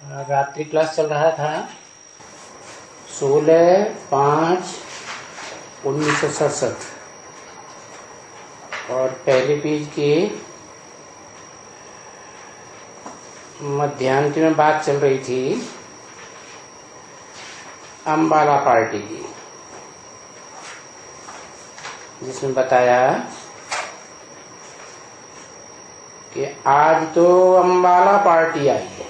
रात्रि क्लास चल रहा था 16/5/1967 और पहले पेज के मध्यांत में बात चल रही थी अम्बाला पार्टी की, जिसमें बताया कि आज तो अम्बाला पार्टी आई है।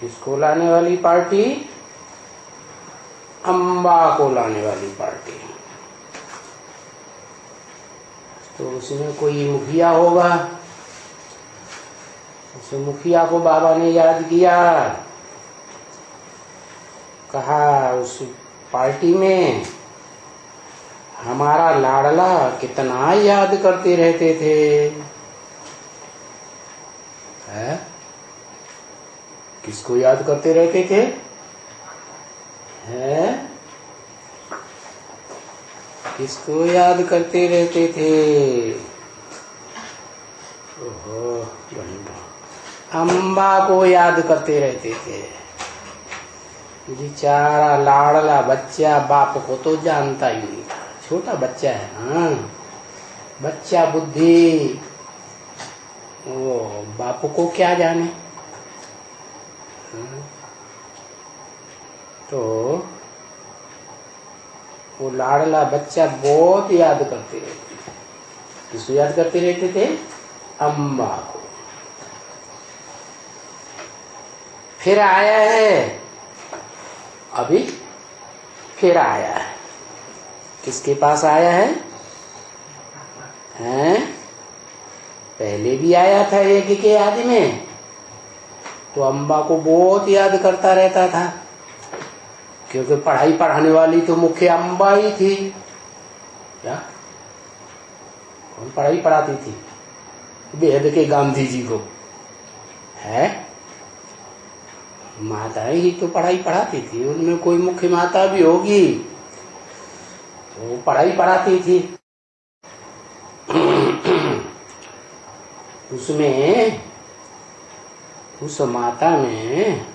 किसको लाने वाली पार्टी? अम्बा को लाने वाली पार्टी। तो उसमें कोई मुखिया होगा, उस मुखिया को बाबा ने याद किया, कहा उस पार्टी में हमारा लाडला कितना याद करते रहते थे। है? किसको याद करते रहते थे? है? किसको याद करते रहते थे? ओहो, अम्बा को याद करते रहते थे। बेचारा लाडला बच्चा बाप को तो जानता ही नहीं था, छोटा बच्चा है। हाँ, बच्चा बुद्धि, वो बाप को क्या जाने। तो वो लाडला बच्चा बहुत याद करते रहते थे। किसको याद करते रहते थे? अम्बा को। फिर आया है, अभी फिर आया है। किसके पास आया है? हैं? पहले भी आया था एक के आदि में, तो अम्बा को बहुत याद करता रहता था, क्योंकि पढ़ाई पढ़ाने वाली तो मुख्य अम्बा ही थी। क्या कौन पढ़ाई पढ़ाती थी? बेहद के गांधी जी को है, माता ही तो पढ़ाई पढ़ाती थी। उनमें कोई मुख्य माता भी होगी, वो पढ़ाई पढ़ाती थी। उसमें उस माता में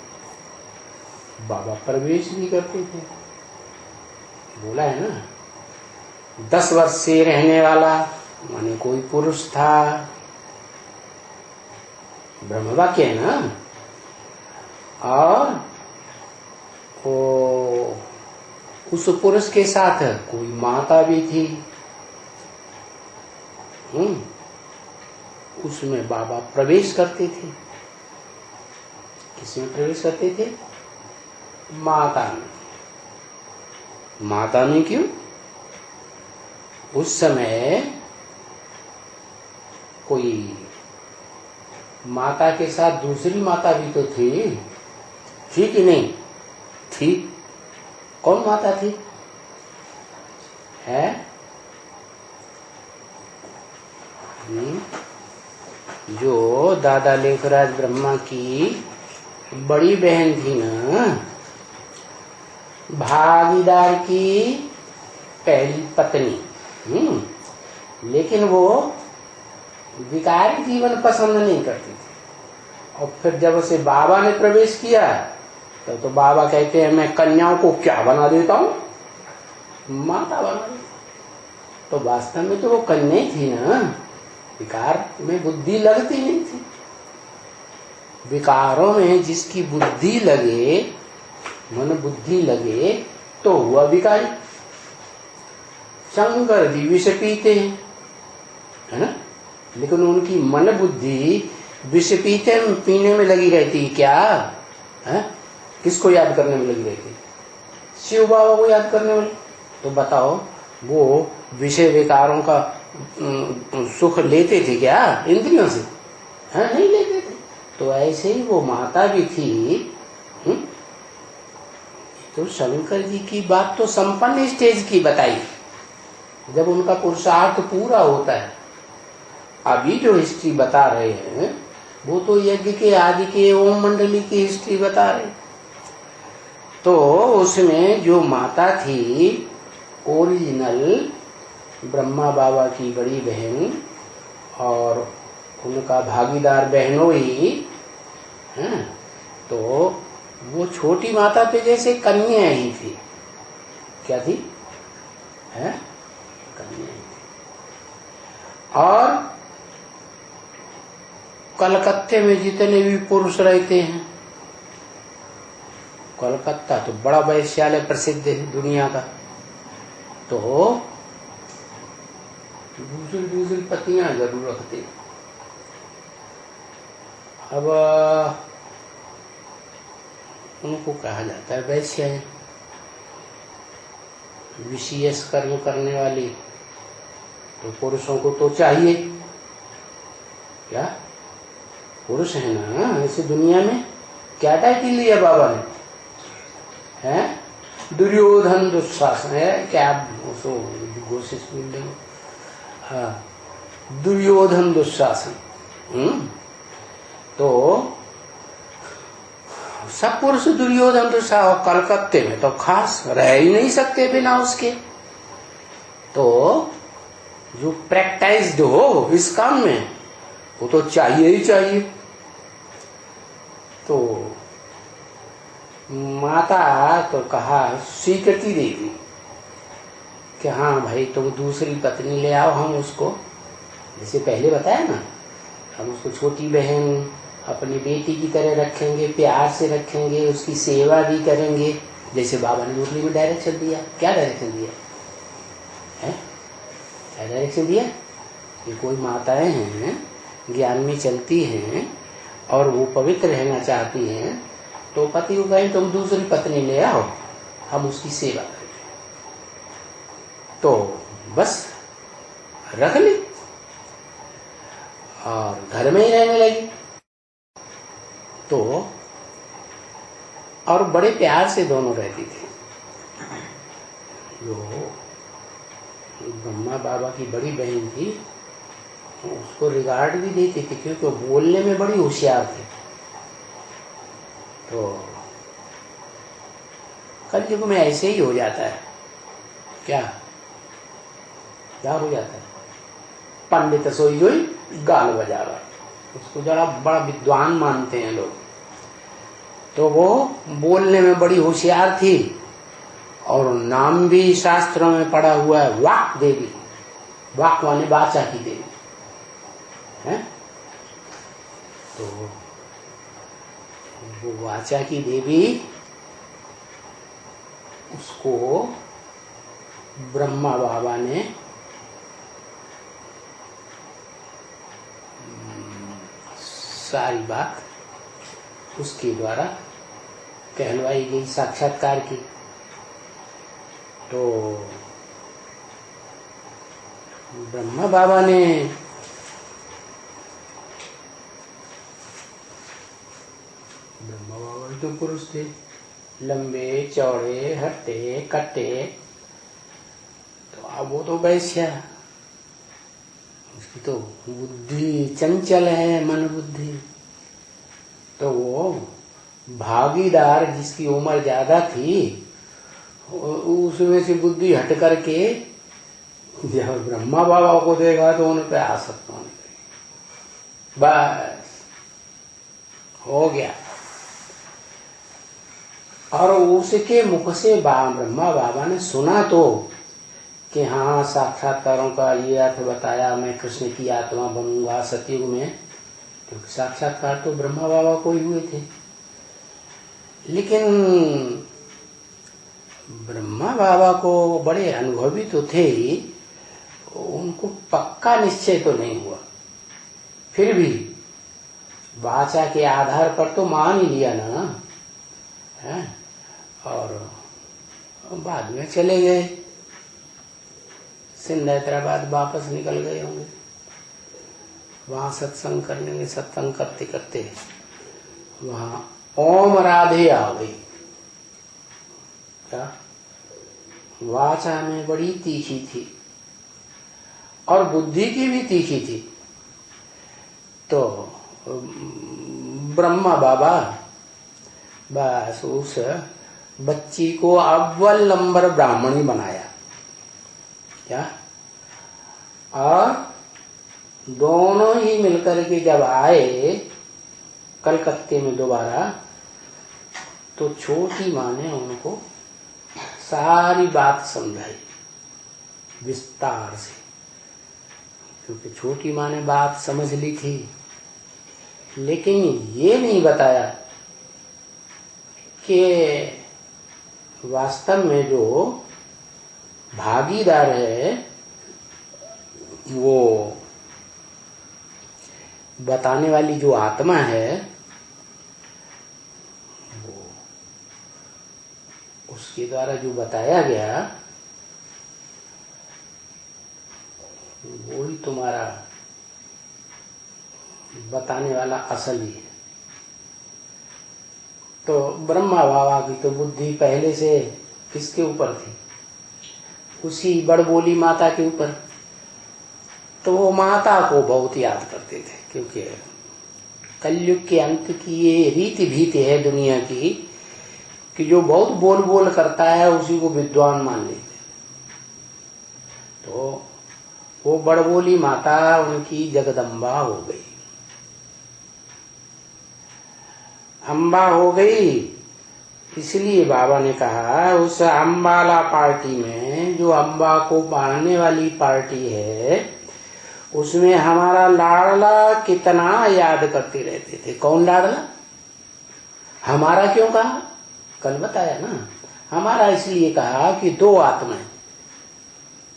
बाबा प्रवेश भी करते थे। बोला है ना, 10 वर्ष से रहने वाला माने कोई पुरुष था। ब्रह्म वाक्य है ना। और वो उस पुरुष के साथ कोई माता भी थी। उसमें बाबा प्रवेश करते थे। किसमें प्रवेश करते थे? माता में। माता में क्यों? उस समय कोई माता के साथ दूसरी माता भी तो थी कि नहीं थी? कौन माता थी? है? जो दादा लेखराज ब्रह्मा की बड़ी बहन थी ना, भागीदार की पहली पत्नी। लेकिन वो विकारी जीवन पसंद नहीं करती थी। और फिर जब उसे बाबा ने प्रवेश किया तो बाबा कहते हैं मैं कन्याओं को क्या बना देता हूँ? माता बना देता। तो वास्तव में तो वो कन्या थी ना, विकार में बुद्धि लगती नहीं थी। विकारों में जिसकी बुद्धि लगे, मन बुद्धि लगे, तो हुआ विकारी। शंकर जी विष पीते हैं, है ना, लेकिन उनकी मन बुद्धि विष पीने में लगी रहती है। क्या है? किसको याद करने में लगी रहती है? शिव बाबा को याद करने में। तो बताओ, वो विषय विकारों का सुख लेते थे क्या इंद्रियों से? है? नहीं लेते थे। तो ऐसे ही वो माता भी थी। तो शंकर जी की बात तो संपन्न स्टेज की बताई, जब उनका पुरुषार्थ पूरा होता है। अभी जो हिस्ट्री बता रहे हैं वो तो यज्ञ के आदि के ओम मंडली की हिस्ट्री बता रहे। तो उसमें जो माता थी ओरिजिनल ब्रह्मा बाबा की बड़ी बहन और उनका भागीदार बहनोई है। तो वो छोटी माता तो जैसे कन्या ही थी। क्या थी? है कन्या ही थी। और कलकत्ते में जितने भी पुरुष रहते हैं, कलकत्ता तो बड़ा वैश्यालय प्रसिद्ध है दुनिया का, तो दूसरी दूसरी पत्नियां जरूर रखते। अब उनको कहा जाता है वैश्य है। विशेष कर्म करने वाली तो पुरुषों को तो चाहिए, क्या पुरुष है ना ऐसे दुनिया में। क्या टाइटल लिया बाबा ने? है दुर्योधन दुशासन है क्या? उसको घोषित बोल देंगे। हाँ, दुर्योधन दुशासन। तो सब पुरुष दुर्योधन दुशासन, कलकत्ते में तो खास रह ही नहीं सकते बिना उसके। तो जो प्रैक्टाइज्ड हो इस काम में वो तो चाहिए ही चाहिए। तो माता तो कहा स्वीकृति दे दी कि हाँ भाई तुम दूसरी पत्नी ले आओ, हम उसको जैसे पहले बताया ना, हम उसको छोटी बहन अपनी बेटी की तरह रखेंगे, प्यार से रखेंगे, उसकी सेवा भी करेंगे। जैसे बाबा ने मुरली में डायरेक्शन दिया। क्या डायरेक्शन दिया है? क्या डायरेक्शन दिया? कि कोई माताएं हैं ज्ञान में चलती हैं और वो पवित्र रहना चाहती हैं, तो पति को कहें तुम दूसरी पत्नी ले आओ, हम उसकी सेवा करेंगे। तो बस रख ली और घर में ही रहने लगी। तो और बड़े प्यार से दोनों रहती थी। जो ब्रह्मा बाबा की बड़ी बहन थी उसको रिगार्ड भी देती थी, क्योंकि वो बोलने में बड़ी होशियार थी। तो कलयुग में ऐसे ही हो जाता है। क्या क्या हो जाता है? पंडित सोई जोई गाल बजावा, उसको जरा बड़ा विद्वान मानते हैं लोग। तो वो बोलने में बड़ी होशियार थी और नाम भी शास्त्रों में पड़ा हुआ है, वाक देवी। वाक माने वाचा की देवी है। तो वो वाचा की देवी, उसको ब्रह्मा बाबा ने सारी बात उसके द्वारा कहलवाई गई, साक्षात्कार की। तो ब्रह्मा बाबा ने तो पुरुष थे, लंबे चौड़े हट्टे कट्टे। तो अब वो तो वैश्या, उसकी तो बुद्धि चंचल है, मन बुद्धि। तो वो भागीदार जिसकी उम्र ज्यादा थी उसमें से बुद्धि हट करके जब ब्रह्मा बाबा को देखा तो उन पे आसक्त होने लगी। बस हो गया। और उसके मुख से ब्रह्मा बाबा ने सुना तो कि हाँ साक्षात्कारों का ये अर्थ बताया, मैं कृष्ण की आत्मा बनूंगा सतयुग में। क्योंकि साक्षात्कार तो ब्रह्मा बाबा को ही हुए थे। लेकिन ब्रह्मा बाबा को बड़े अनुभवी तो थे ही, उनको पक्का निश्चय तो नहीं हुआ। फिर भी वाचा के आधार पर तो मान ही लिया ना है। और बाद में चले गए, सिंध हैदराबाद वापस निकल गए होंगे। वहां सत्संग करने में, सत्संग करते करते वहां ओम राधे आ गई। क्या? वाचा में बड़ी तीखी थी और बुद्धि की भी तीखी थी। तो ब्रह्मा बाबा बस उस बच्ची को अव्वल नंबर ब्राह्मणी बनाया। क्या? और दोनों ही मिलकर के जब आए कलकत्ते में दोबारा, तो छोटी माँ ने उनको सारी बात समझाई विस्तार से, क्योंकि छोटी माँ ने बात समझ ली थी, लेकिन ये नहीं बताया कि वास्तव में जो भागीदार है वो बताने वाली जो आत्मा है, वो उसके द्वारा जो बताया गया वो ही तुम्हारा बताने वाला असली है। तो ब्रह्मा बाबा की तो बुद्धि पहले से किसके ऊपर थी? उसी बड़बोली माता के ऊपर। तो वो माता को बहुत याद करते थे, क्योंकि कलयुग के अंत की ये रीति भीति है दुनिया की कि जो बहुत बोल बोल करता है उसी को विद्वान मान लेते। तो वो बड़बोली माता उनकी जगदम्बा हो गई, अम्बा हो गई। इसलिए बाबा ने कहा उस अम्बाला पार्टी में, जो अम्बा को बांधने वाली पार्टी है, उसमें हमारा लाडला कितना याद करते रहते थे। कौन लाडला? हमारा क्यों कहा? कल बताया ना। हमारा इसलिए कहा कि दो आत्माएं,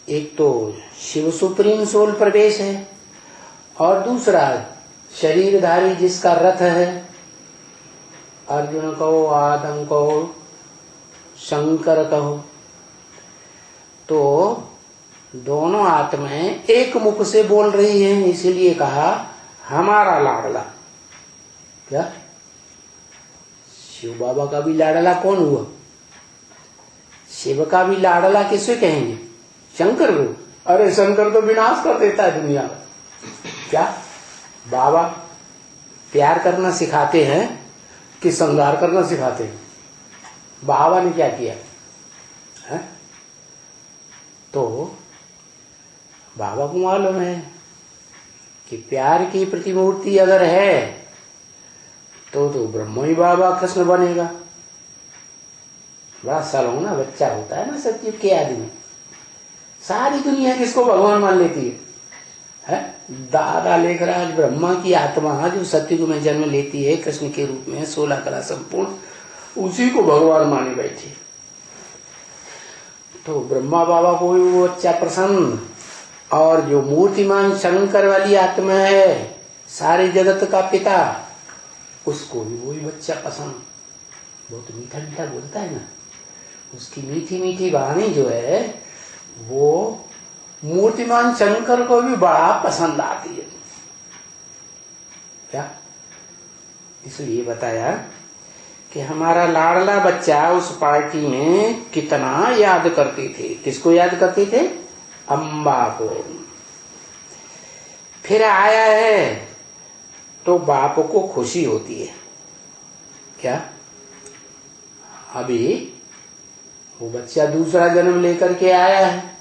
एक तो शिव सुप्रीम सोल प्रवेश है और दूसरा शरीरधारी जिसका रथ है, अर्जुन कहो, आदम कहो, शंकर कहो, तो दोनों आत्माएं एक मुख से बोल रही हैं। इसीलिए कहा हमारा लाडला। क्या शिव बाबा का भी लाडला कौन हुआ? शिव का भी लाडला किसे कहेंगे? शंकर को। अरे शंकर तो विनाश कर देता है दुनिया का। क्या बाबा प्यार करना सिखाते हैं कि संहार करना सिखाते हैं? बाबा ने क्या किया है? तो बाबा को मालूम है कि प्यार की प्रतिमूर्ति अगर है तो ब्रह्मोई बाबा कृष्ण बनेगा। बड़ा सलोना बच्चा होता है ना सत्युग के आदमी। सारी दुनिया किसको भगवान मान लेती है? दादा लेखराज ब्रह्मा की आत्मा जो सत्युग में जन्म लेती है कृष्ण के रूप में 16 कला संपूर्ण, उसी को भगवान माने बैठी। तो ब्रह्मा बाबा को भी वो बच्चा पसंद, और जो मूर्तिमान शंकर वाली आत्मा है सारे जगत का पिता, उसको भी वही बच्चा पसंद। बहुत मीठा मीठा बोलता है ना, उसकी मीठी मीठी वाणी जो है वो मूर्तिमान शंकर को भी बड़ा पसंद आती है। क्या? इसलिए बताया कि हमारा लाडला बच्चा उस पार्टी में कितना याद करते थे। किसको याद करते थे? अम्बा को। फिर आया है तो बाप को खुशी होती है। क्या? अभी वो बच्चा दूसरा जन्म लेकर के आया है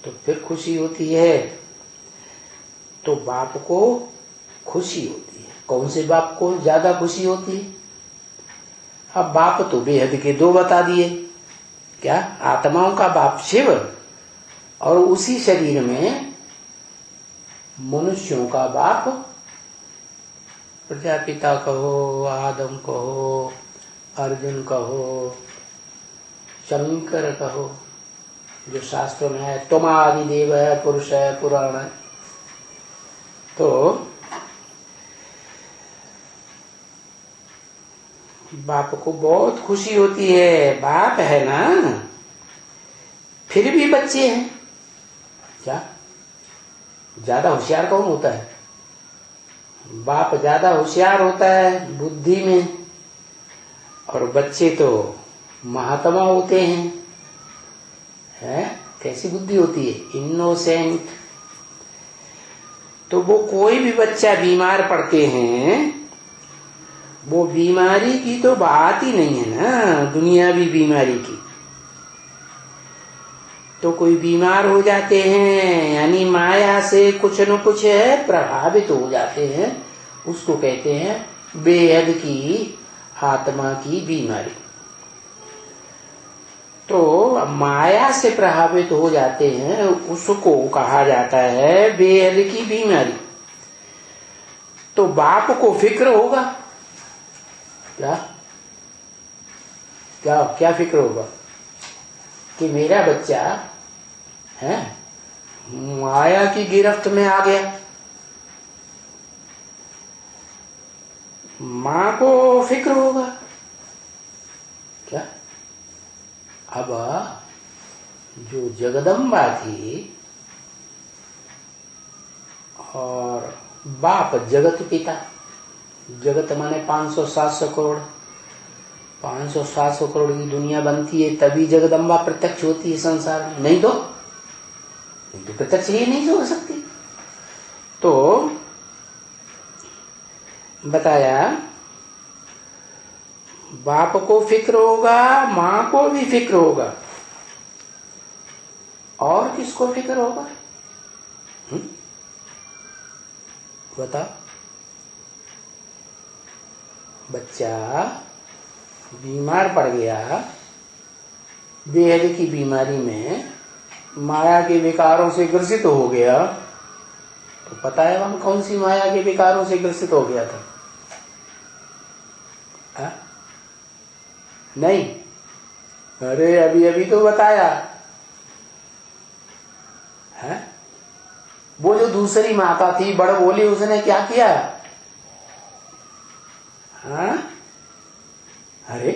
तो फिर खुशी होती है। तो बाप को खुशी होती है। कौन से बाप को ज्यादा खुशी होती है? अब बाप तो बेहद के दो बता दिए। क्या? आत्माओं का बाप शिव, और उसी शरीर में मनुष्यों का बाप प्रजापिता कहो, आदम कहो, अर्जुन कहो, शंकर कहो, जो शास्त्रों में है तुमादि देव है, पुरुष है, पुराण है। तो बाप को बहुत खुशी होती है। बाप है ना, फिर भी बच्चे हैं। क्या? ज्यादा होशियार कौन होता है? बाप ज्यादा होशियार होता है बुद्धि में, और बच्चे तो महात्मा होते हैं। कैसी बुद्धि होती है? इनोसेंट। तो वो कोई भी बच्चा बीमार पड़ते हैं, वो बीमारी की तो बात ही नहीं है ना, दुनियावी बीमारी की। तो कोई बीमार हो जाते हैं, यानी माया से कुछ न कुछ प्रभावित हो जाते हैं, उसको कहते हैं बेहद की आत्मा की बीमारी। तो माया से प्रभावित हो जाते हैं, उसको कहा जाता है बेहद की बीमारी। तो बाप को फिक्र होगा, क्या क्या क्या फिक्र होगा कि मेरा बच्चा है माया की गिरफ्त में आ गया। मां को फिक्र होगा क्या? अब जो जगदम्बा थी और बाप जगत पिता, जगत माने 500-700 करोड़, 500-700 करोड़ की दुनिया बनती है तभी जगदम्बा प्रत्यक्ष होती है संसार में, नहीं तो प्रत्यक्ष ही नहीं हो सकती। तो बताया बाप को फिक्र होगा, मां को भी फिक्र होगा, और किसको फिक्र होगा? बता। बच्चा बीमार पड़ गया, बेहद की बीमारी में माया के विकारों से ग्रसित हो गया, तो पता है हम कौन सी माया के विकारों से ग्रसित हो गया था? हा? नहीं, अरे अभी अभी तो बताया है। वो जो दूसरी माता थी बड़ बोली, उसने क्या किया? हाँ, अरे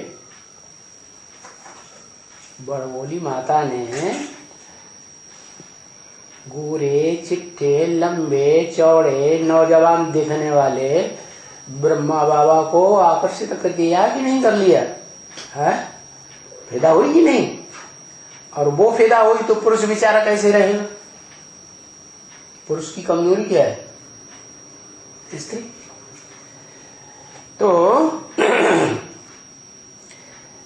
बड़ बोली माता ने गोरे चिट्टे लंबे चौड़े नौजवान दिखने वाले ब्रह्मा बाबा को आकर्षित कर दिया कि नहीं कर लिया है? फिदा हुई कि नहीं? और वो फिदा हुई तो पुरुष बेचारा कैसे रहेगा? पुरुष की कमजोरी क्या है? स्त्री। तो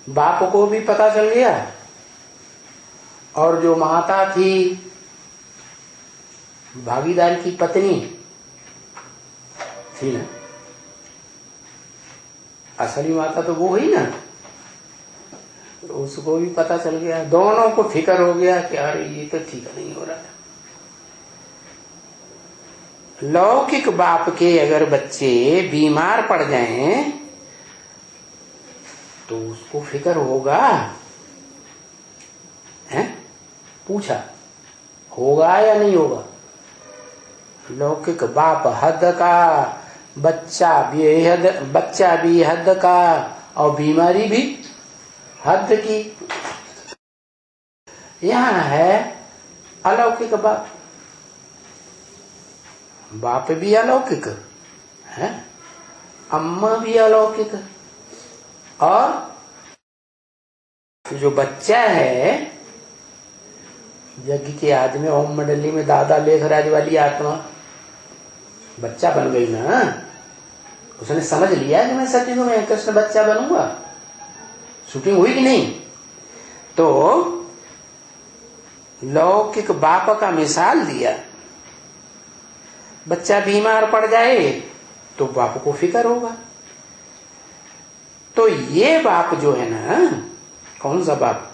बाप को भी पता चल गया, और जो माता थी भागीदार की पत्नी थी ना, असली माता तो वो हुई ना, तो उसको भी पता चल गया, दोनों को फिक्र हो गया कि अरे ये तो ठीक नहीं हो रहा है। लौकिक बाप के अगर बच्चे बीमार पड़ जाएं तो उसको फिक्र होगा, हैं? पूछा होगा या नहीं होगा? लौकिक बाप हद का, बच्चा भी हद का, और बीमारी भी हद की। यहां है अलौकिक बाप, बाप भी अलौकिक है, अम्मा भी अलौकिक, और जो बच्चा है यज्ञ के आदि में ओम मंडली में दादा लेखराज वाली आत्मा बच्चा बन गई ना, उसने समझ लिया कि मैं सत्युग में कृष्ण बच्चा बनूंगा। शूटिंग हुई कि नहीं? तो लौकिक बाप का मिसाल दिया, बच्चा बीमार पड़ जाए तो बाप को फिक्र होगा। तो ये बाप जो है ना, कौन सा बाप?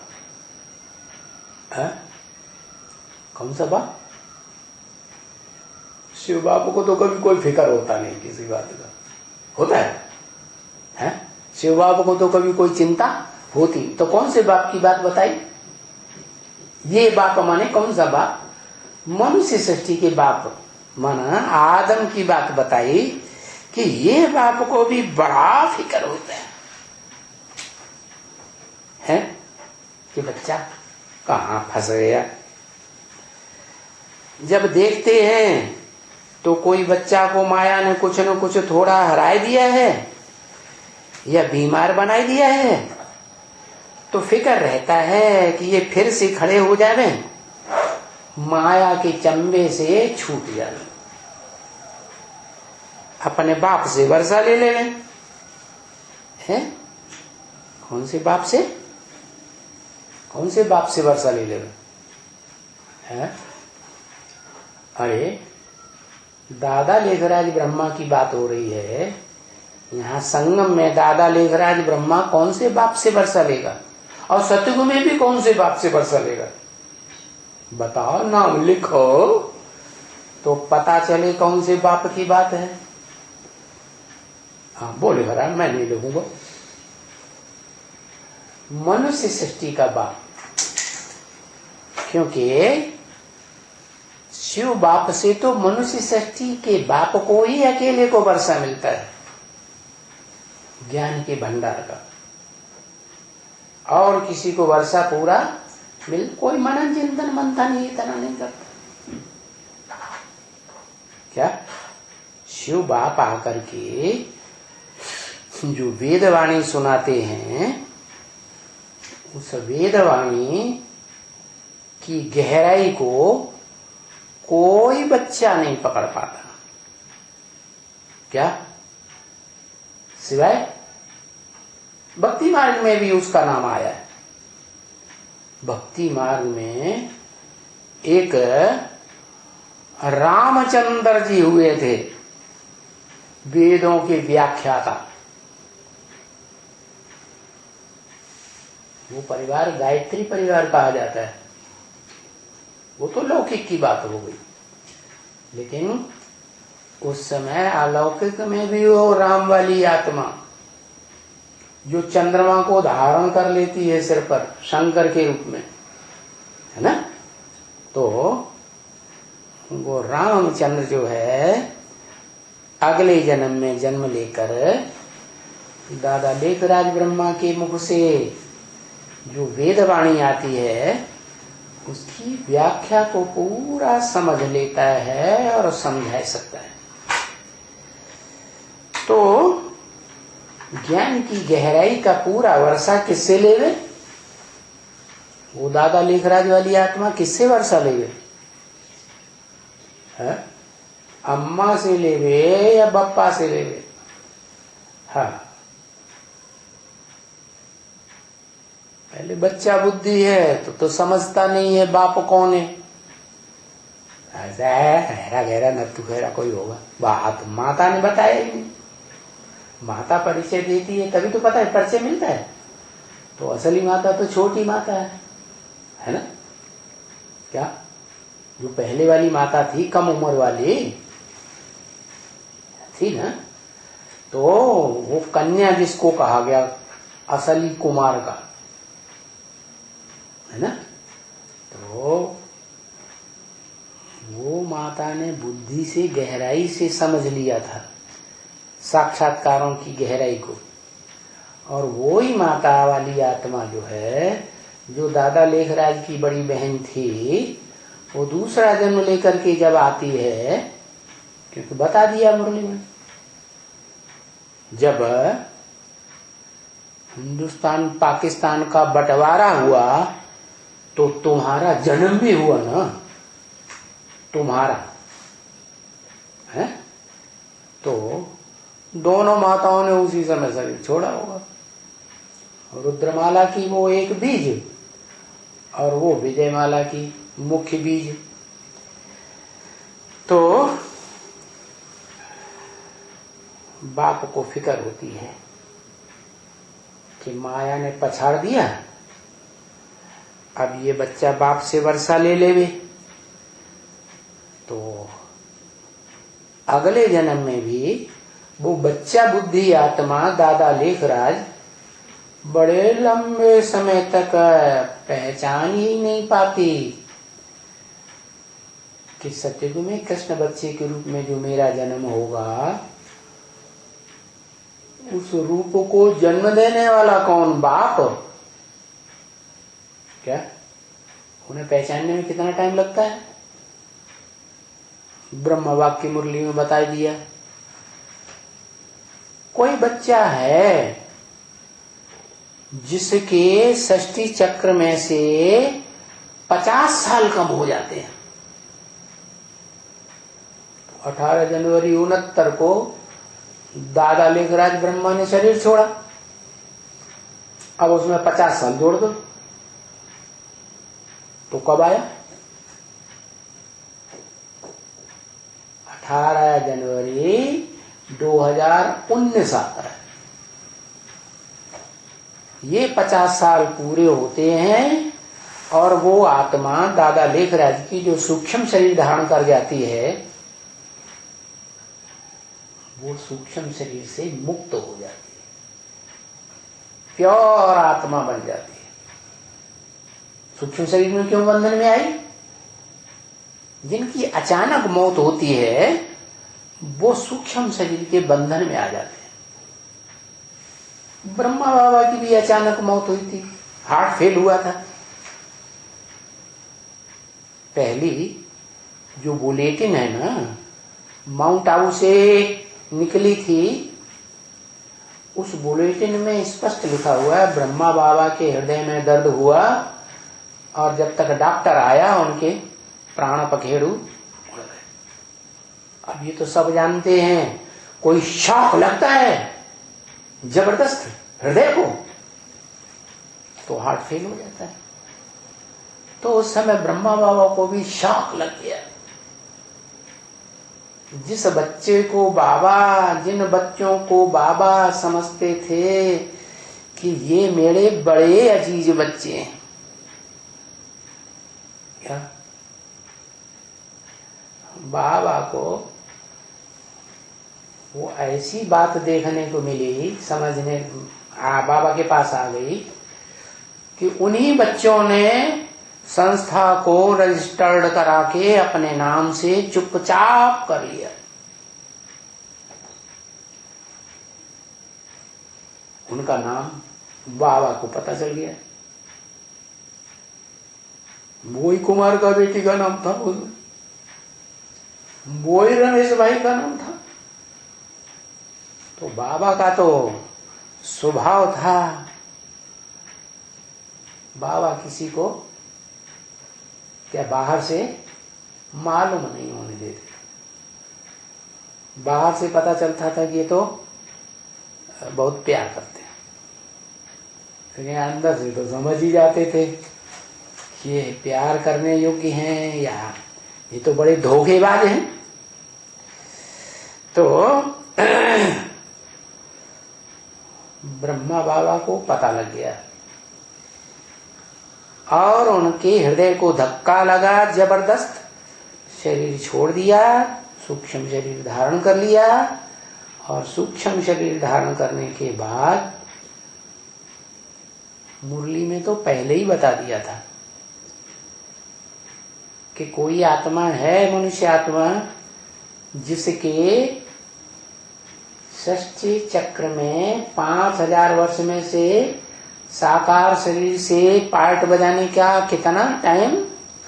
कौन सा बाप? शिव बाप को तो कभी कोई फिक्र होता नहीं किसी बात का, होता है? शिव बाप को तो कभी कोई चिंता होती, तो कौन से बाप की बात बताई? ये बाप माने कौन सा बाप? मनुष्य सृष्टि के बाप माना आदम की बात बताई कि ये बाप को भी बड़ा फिक्र होता है कि बच्चा कहां फंस गया। जब देखते हैं तो कोई बच्चा को माया ने कुछ न कुछ थोड़ा हराए दिया है या बीमार बनाए दिया है, तो फिक्र रहता है कि ये फिर से खड़े हो जावे, माया के चंबे से छूट जावे, अपने बाप से वर्षा ले ले हैं। कौन से बाप से? कौन से बाप से वर्षा ले ले? है? अरे दादा लेखराज ब्रह्मा की बात हो रही है, यहाँ संगम में दादा लेखराज ब्रह्मा कौन से बाप से वर्षा लेगा, और सतयुग में भी कौन से बाप से वर्षा लेगा? बताओ, नाम लिखो तो पता चले कौन से बाप की बात है। हाँ बोले महाराज, मैं नहीं लिखूंगा। मनुष्य सृष्टि का बाप, क्योंकि शिव बाप से तो मनुष्य सृष्टि के बाप को ही अकेले को वर्षा मिलता है, ज्ञान के भंडार का, और किसी को वर्षा पूरा कोई मनन चिंतन मंथन ही इतना नहीं करता। क्या शिव बाप आकर के जो वेदवाणी सुनाते हैं, उस वेदवाणी की गहराई को कोई बच्चा नहीं पकड़ पाता। क्या सिवाय भक्ति मार्ग में भी उसका नाम आया है। भक्ति मार्ग में एक रामचंद्र जी हुए थे, वेदों के व्याख्याता। वो परिवार गायत्री परिवार कहा जाता है। वो तो लौकिक की बात हो गई, लेकिन उस समय अलौकिक में भी वो राम वाली आत्मा जो चंद्रमा को धारण कर लेती है सिर पर शंकर के रूप में, है ना, तो वो रामचंद्र जो है अगले जन्म में जन्म लेकर दादा लेखराज ब्रह्मा के मुख से जो वेदवाणी आती है उसकी व्याख्या को पूरा समझ लेता है और समझा सकता है। तो ज्ञान की गहराई का पूरा वर्षा किससे लेवे? वो दादा लेखराज वाली आत्मा किससे वर्षा लेवे? है अम्मा से लेवे या बप्पा से लेवे? हाँ, पहले बच्चा बुद्धि है तो समझता नहीं है बाप कौन है। ऐसा है गहरा गहरा नत्थु गहरा कोई होगा, बात माता ने बताया ही नहीं। माता परिचय देती है तभी तो पता है, परिचय मिलता है। तो असली माता तो छोटी माता है ना? क्या जो पहले वाली माता थी कम उम्र वाली थी ना, तो वो कन्या जिसको कहा गया असली कुमार का, है ना, तो वो माता ने बुद्धि से गहराई से समझ लिया था साक्षात्कारों की गहराई को। और वो ही माता वाली आत्मा जो है, जो दादा लेखराज की बड़ी बहन थी, वो दूसरा जन्म लेकर के जब आती है, क्योंकि बता दिया मुरली में, जब हिंदुस्तान पाकिस्तान का बंटवारा हुआ तो तुम्हारा जन्म भी हुआ ना, तुम्हारा है, तो दोनों माताओं ने उसी समय शरीर छोड़ा होगा। रुद्रमाला की वो एक बीज और वो विजयमाला की मुख्य बीज। तो बाप को फिक्र होती है कि माया ने पछाड़ दिया, अब ये बच्चा बाप से वर्षा ले लेवे, तो अगले जन्म में भी वो बच्चा बुद्धि आत्मा दादा लेखराज बड़े लंबे समय तक पहचान ही नहीं पाती कि सतयुग में कृष्ण बच्चे के रूप में जो मेरा जन्म होगा, उस रूप को जन्म देने वाला कौन? बाप। क्या उन्हें पहचानने में कितना टाइम लगता है? ब्रह्म वाक्य मुरली में बता दिया। कोई बच्चा है जिसके षष्ठी चक्र में से 50 साल कम हो जाते हैं, 18 जनवरी 69 को दादा लेखराज ब्रह्मा ने शरीर छोड़ा। अब उसमें 50 साल जोड़ दो तो कब आया? 18 जनवरी 2019 आता है। ये 50 साल पूरे होते हैं और वो आत्मा दादा लेखराज की जो सूक्ष्म शरीर धारण कर जाती है, वो सूक्ष्म शरीर से मुक्त हो जाती है, प्योर आत्मा बन जाती है। सूक्ष्म शरीर में क्यों बंधन में आई? जिनकी अचानक मौत होती है वो सूक्ष्म शरीर के बंधन में आ जाते हैं। ब्रह्मा बाबा की भी अचानक मौत हुई थी, हार्ट फेल हुआ था। पहली जो बुलेटिन है ना, माउंट आबू से निकली थी, उस बुलेटिन में स्पष्ट लिखा हुआ है ब्रह्मा बाबा के हृदय में दर्द हुआ और जब तक डॉक्टर आया उनके प्राण पखेरु उड़ गए। अब ये तो सब जानते हैं, कोई शॉक लगता है जबरदस्त हृदय को तो हार्ट फेल हो जाता है। तो उस समय ब्रह्मा बाबा को भी शॉक लग गया। जिस बच्चे को बाबा, जिन बच्चों को बाबा समझते थे कि ये मेरे बड़े अजीज बच्चे हैं, क्या बाबा को वो ऐसी बात देखने को मिली, समझने बाबा के पास आ गई कि उन्हीं बच्चों ने संस्था को रजिस्टर्ड करा के अपने नाम से चुपचाप कर लिया। उनका नाम बाबा को पता चल गया। बोई कुमार का बेटी का नाम था, बोई रमेश भाई का नाम था। तो बाबा का तो स्वभाव था, बाबा किसी को क्या बाहर से मालूम नहीं होने देते। बाहर से पता चलता था कि ये तो बहुत प्यार करते हैं, लेकिन अंदर से तो समझ ही जाते थे कि ये प्यार करने योग्य हैं या ये तो बड़े धोखेबाज हैं। तो ब्रह्मा बाबा को पता लग गया और उनके हृदय को धक्का लगा जबरदस्त। शरीर छोड़ दिया, सूक्ष्म शरीर धारण कर लिया और सूक्ष्म शरीर धारण करने के बाद मुरली में तो पहले ही बता दिया था कि कोई आत्मा है, मनुष्य आत्मा, जिसके षष्ठी चक्र में 5000 वर्ष में से साकार शरीर से पार्ट बजाने का कितना टाइम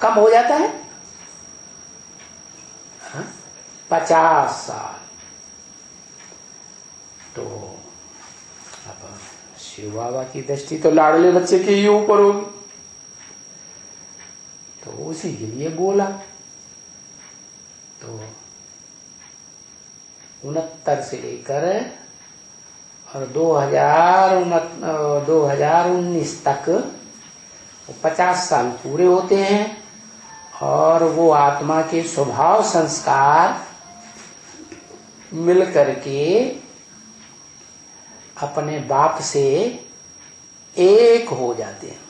कम हो जाता है? 50 साल। तो अब शिव बाबा की दृष्टि तो लाडले बच्चे के ही ऊपर होगी, तो उसी के लिए बोला। तो 69 से लेकर और 2019 तक 50 साल पूरे होते हैं और वो आत्मा के स्वभाव संस्कार मिल करके अपने बाप से एक हो जाते हैं।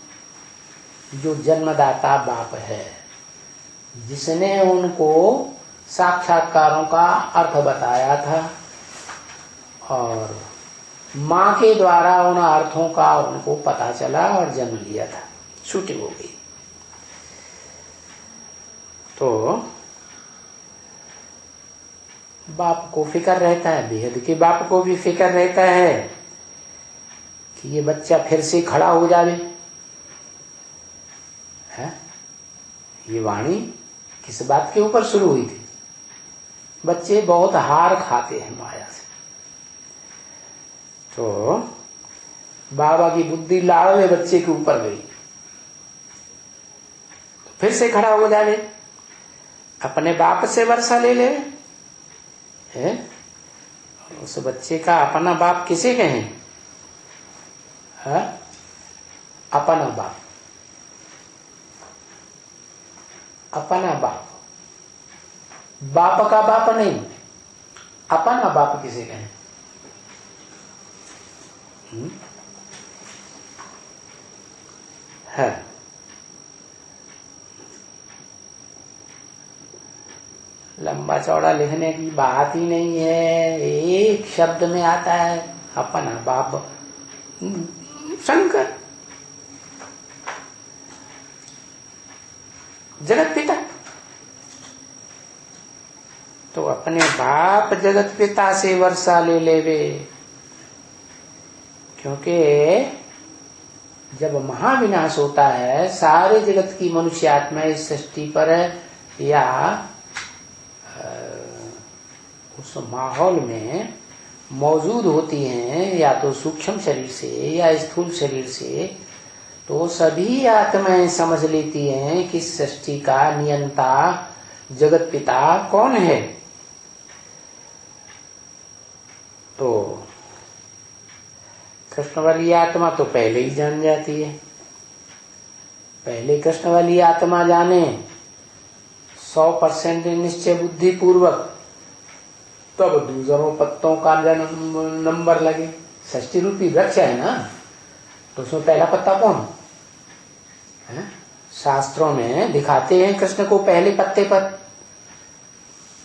जो जन्मदाता बाप है, जिसने उनको साक्षात्कारों का अर्थ बताया था और माँ के द्वारा उन अर्थों का उनको पता चला और जन्म लिया था, शूटिंग हो गई। तो बाप को फिक्र रहता है, बेहद के बाप को भी फिक्र रहता है कि ये बच्चा फिर से खड़ा हो जावे। है ये वाणी किस बात के ऊपर शुरू हुई थी? बच्चे बहुत हार खाते हैं माया से। तो बाबा की बुद्धि लाड़वे बच्चे के ऊपर गई, तो फिर से खड़ा हो जावे, अपने बाप से वर्षा ले ले। है उस बच्चे का अपना बाप किसे कहें? है अपना बाप, अपना बाप बाप का बाप नहीं, अपना बाप किसे कहें? है लंबा चौड़ा लिखने की बात ही नहीं है, एक शब्द में आता है अपना बाप शंकर, जगत पिता। तो अपने बाप जगत पिता से वर्षा ले लेवे, क्योंकि जब महाविनाश होता है सारे जगत की मनुष्य आत्मा इस सृष्टि पर या उस माहौल में मौजूद होती हैं, या तो सूक्ष्म शरीर से या स्थूल शरीर से, तो सभी आत्माएं समझ लेती हैं कि सृष्टि का नियंता जगत पिता कौन है। तो कृष्ण वाली आत्मा तो पहले ही जान जाती है, पहले कृष्ण वाली आत्मा जाने 100% निश्चय बुद्धि पूर्वक, तब दूसरों पत्तों का नंबर लगे। षष्ठी रूपी वृक्ष है ना, तो उसमें पहला पत्ता कौन है? शास्त्रों में दिखाते हैं कृष्ण को पहले पत्ते पर,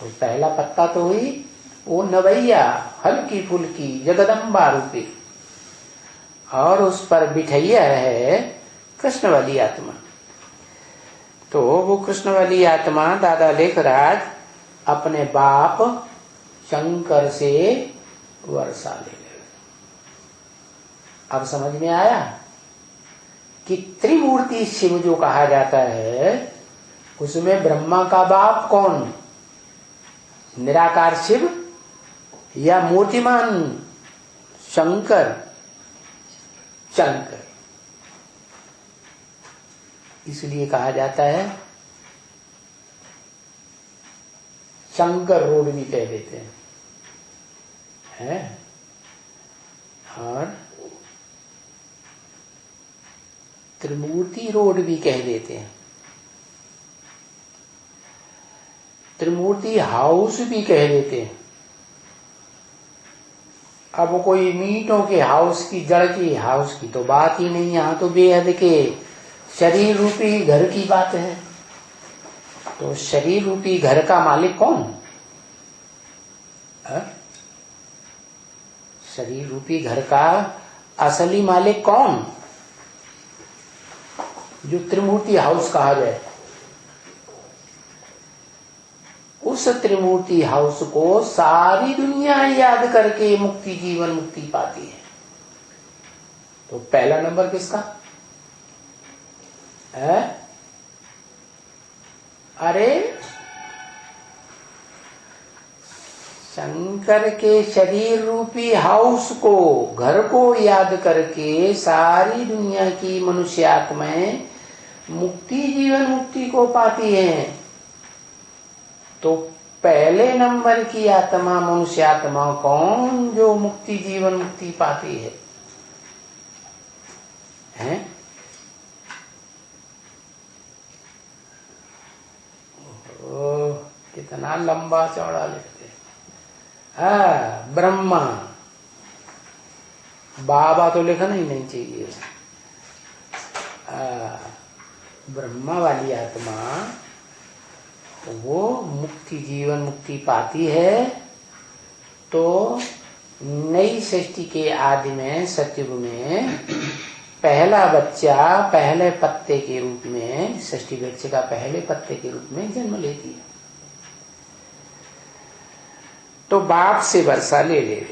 तो पहला पत्ता तो हुई वो नवैया हल्की फुल्की जगदम्बा रूपी, और उस पर बिठैया है कृष्ण वाली आत्मा। तो वो कृष्ण वाली आत्मा दादा लेखराज अपने बाप शंकर से वर्षा ले ले। अब समझ में आया कि त्रिमूर्ति शिव जो कहा जाता है उसमें ब्रह्मा का बाप कौन? निराकार शिव या मूर्तिमान शंकर? शंकर। इसलिए कहा जाता है शंकर रोड भी कह देते हैं, और त्रिमूर्ति रोड भी कह देते हैं, त्रिमूर्ति हाउस भी कह देते हैं। अब कोई मीटों के हाउस की, जड़ की हाउस की तो बात ही नहीं, यहाँ तो बेहद के शरीर रूपी घर की बात है। तो शरीर रूपी घर का मालिक कौन है? शरीर रूपी घर का असली मालिक कौन? जो त्रिमूर्ति हाउस कहा जाए, उस त्रिमूर्ति हाउस को सारी दुनिया याद करके मुक्ति, जीवन मुक्ति पाती है। तो पहला नंबर किसका है? अरे शंकर के शरीर रूपी हाउस को, घर को याद करके सारी दुनिया की मनुष्य आत्माएं मुक्ति, जीवन मुक्ति को पाती हैं। तो पहले नंबर की आत्मा, मनुष्य आत्मा कौन? जो मुक्ति, जीवन मुक्ति पाती है, हैं? कितना लंबा चौड़ा लिखते हैं। हाँ, ब्रह्मा। बाबा तो लिखना ही नहीं चाहिए। ब्रह्मा वाली आत्मा वो मुक्ति, जीवन मुक्ति पाती है। तो नई सृष्टि के आदि में, सतयुग में पहला बच्चा पहले पत्ते के रूप में, सृष्टि वृक्ष का पहले पत्ते के रूप में जन्म लेती है। तो बाप से वर्षा ले ले,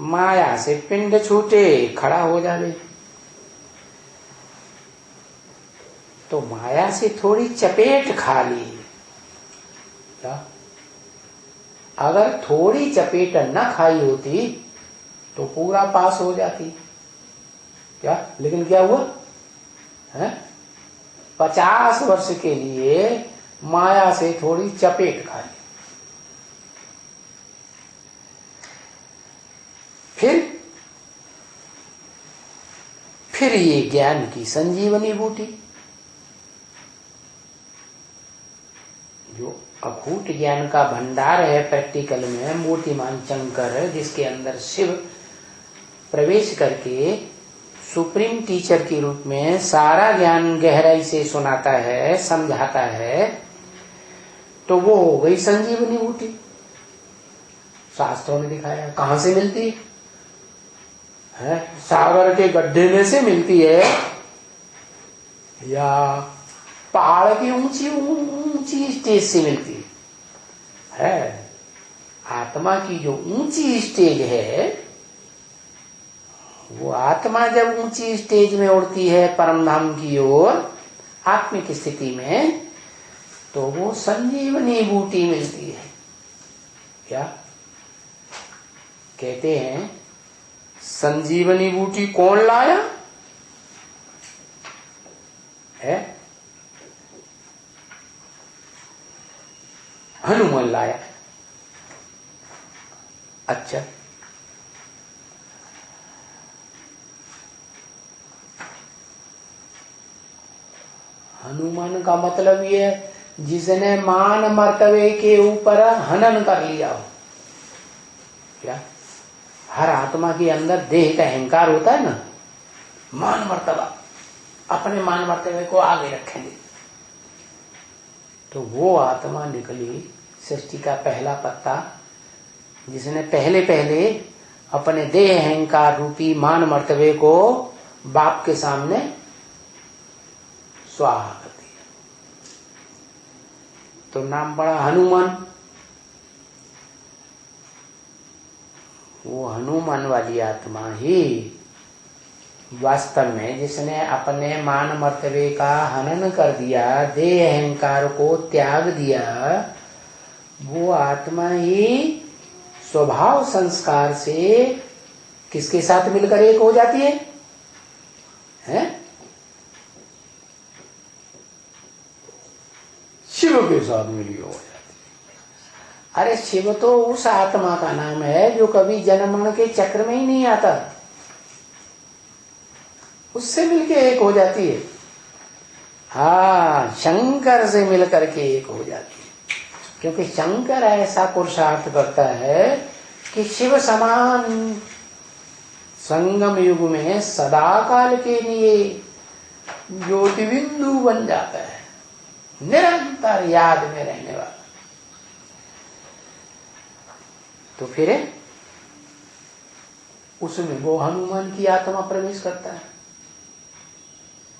माया से पिंड छूटे खड़ा हो जावे। तो माया से थोड़ी चपेट खा ली, क्या? अगर थोड़ी चपेट न खाई होती तो पूरा पास हो जाती, क्या? लेकिन क्या हुआ है? 50 वर्ष के लिए माया से थोड़ी चपेट खा ली। फिर ये ज्ञान की संजीवनी बूटी, जो अकूट ज्ञान का भंडार है प्रैक्टिकल में मूर्तिमान शंकर, जिसके अंदर शिव प्रवेश करके सुप्रीम टीचर के रूप में सारा ज्ञान गहराई से सुनाता है, समझाता है, तो वो हो गई संजीवनी बूटी। शास्त्रों ने दिखाया। कहां से मिलती है? सागर के गड्ढे में से मिलती है या पहाड़ की ऊंची ऊंची स्टेज से मिलती है? आत्मा की जो ऊंची स्टेज है, वो आत्मा जब ऊंची स्टेज में उड़ती है परम धाम की ओर आत्मिक स्थिति में, तो वो संजीवनी बूटी मिलती है। क्या कहते हैं? संजीवनी बूटी कौन लाया है? हनुमान लाया। अच्छा, हनुमान का मतलब ये है जिसने मान मर्तबे के ऊपर हनन कर लिया हो। क्या? हर आत्मा के अंदर देह का अहंकार होता है ना, मान मर्तबा, अपने मान मर्तबे को आगे रखेंगे, तो वो आत्मा निकली सृष्टि का पहला पत्ता, जिसने पहले पहले अपने देह अहंकार रूपी मान मर्तबे को बाप के सामने स्वाहा कर दिया। तो नाम पड़ा हनुमान। वो हनुमान वाली आत्मा ही वास्तव में जिसने अपने मान मर्तबे का हनन कर दिया, देह अहंकार को त्याग दिया, वो आत्मा ही स्वभाव संस्कार से किसके साथ मिलकर एक हो जाती है? हैं? शिव के साथ मिली हो जाती है। अरे शिव तो उस आत्मा का नाम है जो कभी जन्म मरण के चक्र में ही नहीं आता, उससे मिलके एक हो जाती है। हाँ, शंकर से मिलकर के एक हो जाती है, क्योंकि शंकर ऐसा पुरुषार्थ करता है कि शिव समान संगम युग में सदा काल के लिए ज्योति बिंदु बन जाता है, निरंतर याद में रहने वाला। तो फिर उसमें वो हनुमान की आत्मा प्रवेश करता है।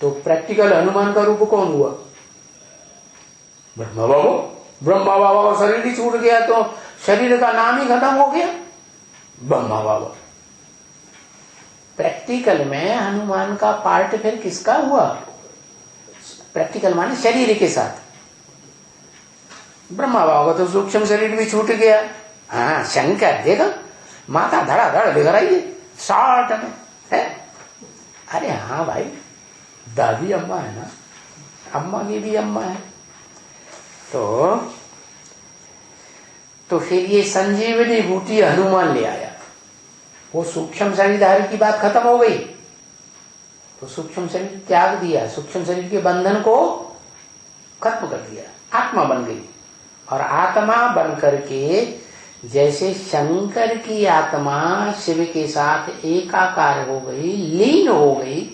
तो प्रैक्टिकल हनुमान का रूप कौन हुआ? ब्रह्मा बाबा। ब्रह्मा बाबा का शरीर ही छूट गया तो शरीर का नाम ही खत्म हो गया, ब्रह्मा बाबा। प्रैक्टिकल में हनुमान का पार्ट फिर किसका हुआ? प्रैक्टिकल माने शरीर के साथ। ब्रह्मा बाबा का तो सूक्ष्म शरीर भी छूट गया। हाँ, शंकर देखो माथा धड़ाधड़ दिख रही है 60 में है। अरे हाँ भाई, दादी अम्मा है ना, अम्मा की भी अम्मा है। तो फिर ये संजीवनी बूटी हनुमान ले आया। वो सूक्ष्म शरीरधारी की बात खत्म हो गई, तो सूक्ष्म शरीर त्याग दिया, सूक्ष्म शरीर के बंधन को खत्म कर दिया, आत्मा बन गई। और आत्मा बन करके जैसे शंकर की आत्मा शिव के साथ एकाकार हो गई, लीन हो गई,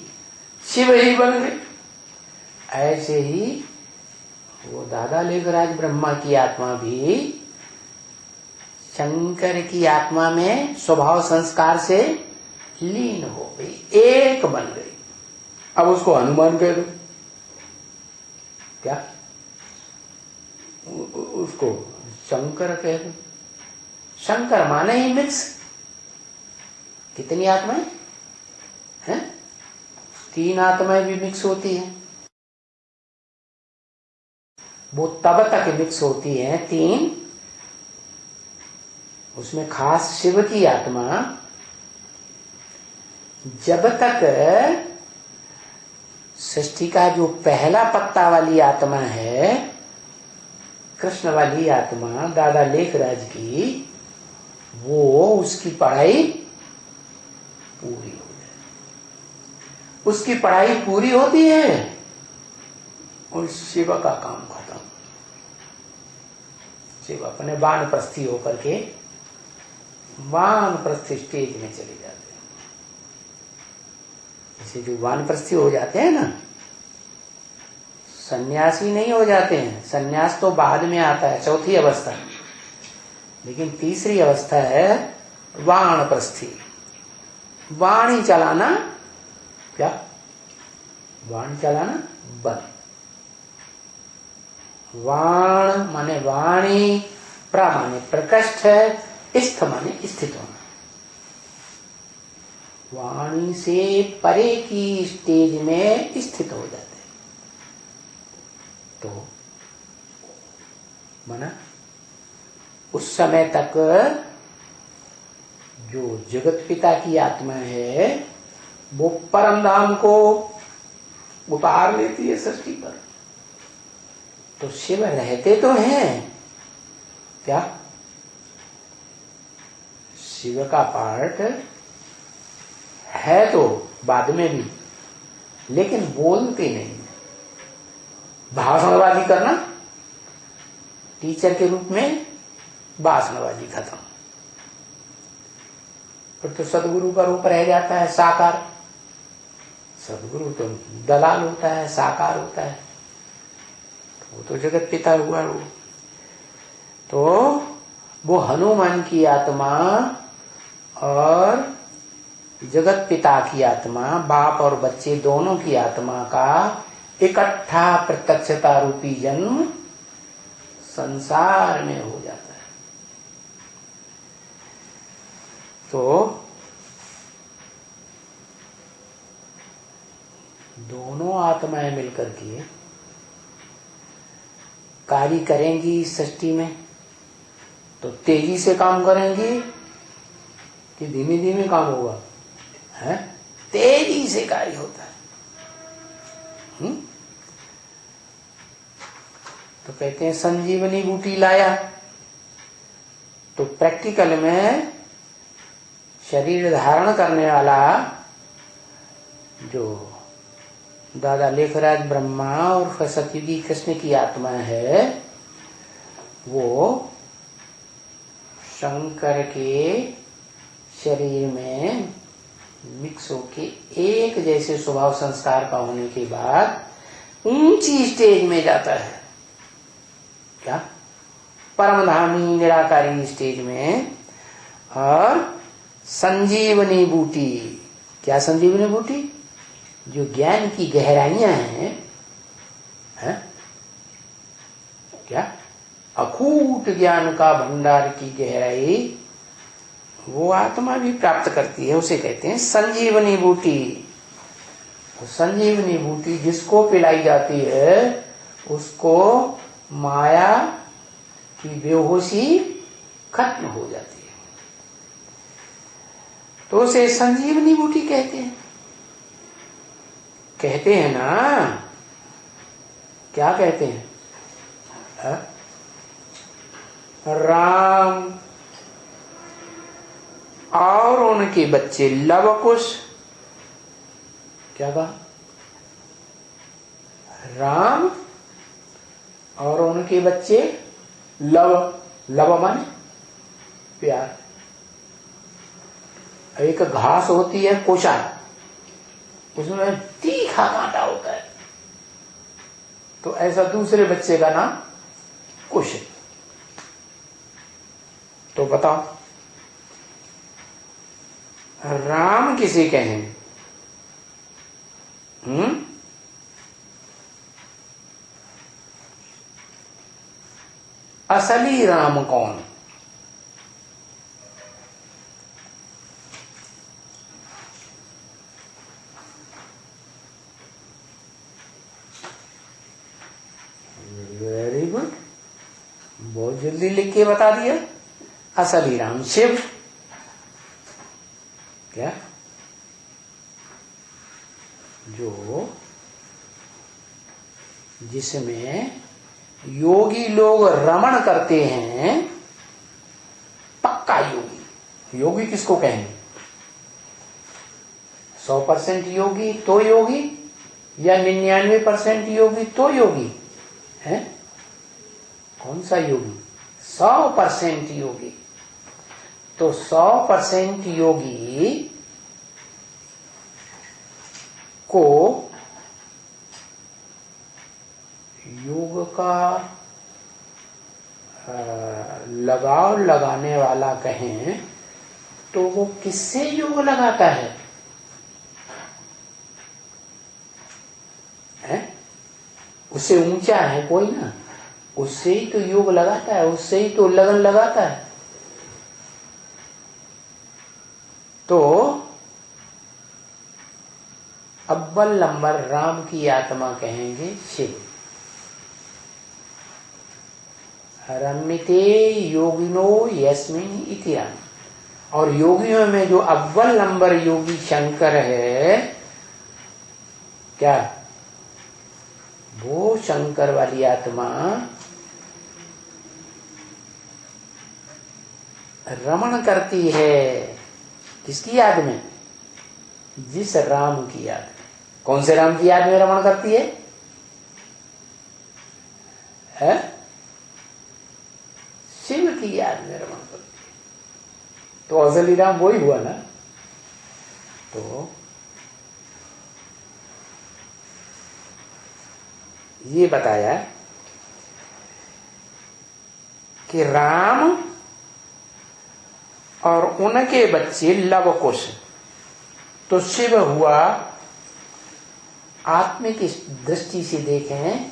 शिव ही बन गई, ऐसे ही वो दादा लेखराज ब्रह्मा की आत्मा भी शंकर की आत्मा में स्वभाव संस्कार से लीन हो गई, एक बन गई। अब उसको हनुमान कह दो, क्या उसको शंकर कह दो। शंकर माने ही मिक्स। कितनी आत्माएं हैं? 3 आत्माएं भी मिक्स होती हैं। वो तब तक मिक्स होती हैं 3, उसमें खास शिव की आत्मा जब तक सृष्टि का जो पहला पत्ता वाली आत्मा है, कृष्ण वाली आत्मा दादा लेखराज की, वो उसकी पढ़ाई पूरी हो जाए। उसकी पढ़ाई पूरी होती है और शिव का काम खत्म। शिव अपने वानप्रस्थी होकर के वानप्रस्थ स्टेज में चले जाते हैं। जैसे जो वानप्रस्थी हो जाते हैं ना, सन्यासी नहीं हो जाते हैं, सन्यास तो बाद में आता है, चौथी अवस्था। लेकिन तीसरी अवस्था है वानप्रस्थी। वाणी चलाना, क्या वाणी चलाना बंद। वाण माने वाणी, प्र माने प्रकृष्ट है, स्थ माने स्थित होना। वाणी से परे की स्टेज में स्थित हो जाते हैं। तो माना उस समय तक जो जगत पिता की आत्मा है वो परम धाम को उतार लेती है सृष्टि पर। तो शिव रहते तो हैं, क्या शिव का पार्ट है तो बाद में भी, लेकिन बोलते नहीं। भाषणबाजी करना, टीचर के रूप में भाषणबाजी खत्म। फिर तो सदगुरु का रूप रह जाता है साकार। सदगुरु तो दलाल होता है, साकार होता है, वो तो जगत पिता हुआ वो। तो वो हनुमान की आत्मा और जगत पिता की आत्मा, बाप और बच्चे दोनों की आत्मा का इकट्ठा प्रत्यक्षता रूपी जन्म संसार में हो जाता है। तो दोनों आत्माएं मिलकर के कार्य करेंगी सृष्टि में, तो तेजी से काम करेंगी कि धीमे धीमे काम होगा? है, तेजी से कार्य होता है। तो कहते हैं संजीवनी बूटी लाया, तो प्रैक्टिकल में शरीर धारण करने वाला जो दादा लेखराज ब्रह्मा और सतयुगी कृष्ण की आत्मा है, वो शंकर के शरीर में मिक्स होके एक जैसे स्वभाव संस्कार का होने के बाद ऊंची स्टेज में जाता है। क्या? परमधामी निराकारी स्टेज में। और संजीवनी बूटी, क्या संजीवनी बूटी? जो ज्ञान की गहराइयां हैं, है? क्या? अकूट ज्ञान का भंडार की गहराई वो आत्मा भी प्राप्त करती है, उसे कहते हैं संजीवनी बूटी। संजीवनी बूटी जिसको पिलाई जाती है उसको माया की बेहोशी खत्म हो जाती है, तो उसे संजीवनी बूटी कहते हैं। कहते हैं ना, क्या कहते हैं? राम और उनके बच्चे लवकुश, क्या कहा? राम और उनके बच्चे लव, लव माने प्यार। एक घास होती है कोशा, उसमें तीखा कांटा होता है, तो ऐसा दूसरे बच्चे का नाम कुश। तो बताओ राम किसे कहें? असली राम कौन? वेरी गुड, बहुत जल्दी लिख के बता दिया। असली राम शिव। क्या? जो जिसमें योगी लोग रमण करते हैं, पक्का योगी। योगी किसको कहेंगे? 100% योगी तो योगी, या 99% योगी तो योगी है? कौन सा योगी? 100% योगी। तो 100% योगी को योग का लगाव लगाने वाला कहें तो वो किससे योग लगाता है? उससे ऊंचा है कोई ना, उससे ही तो योग लगाता है, उससे ही तो लगन लगाता है। तो अव्वल नंबर राम की आत्मा कहेंगे शिव। रमिते योगिनो यस्मिन इति राम। और योगियों में जो अव्वल नंबर योगी शंकर है, क्या वो शंकर वाली आत्मा रमण करती है किसकी याद में? जिस राम की याद में। कौन से राम की याद में रमण करती है? शिव की याद में रमण करती है। तो असली राम वही हुआ ना। तो ये बताया कि राम और उनके बच्चे लव कुश, तो शिव हुआ आत्मिक दृष्टि से देखें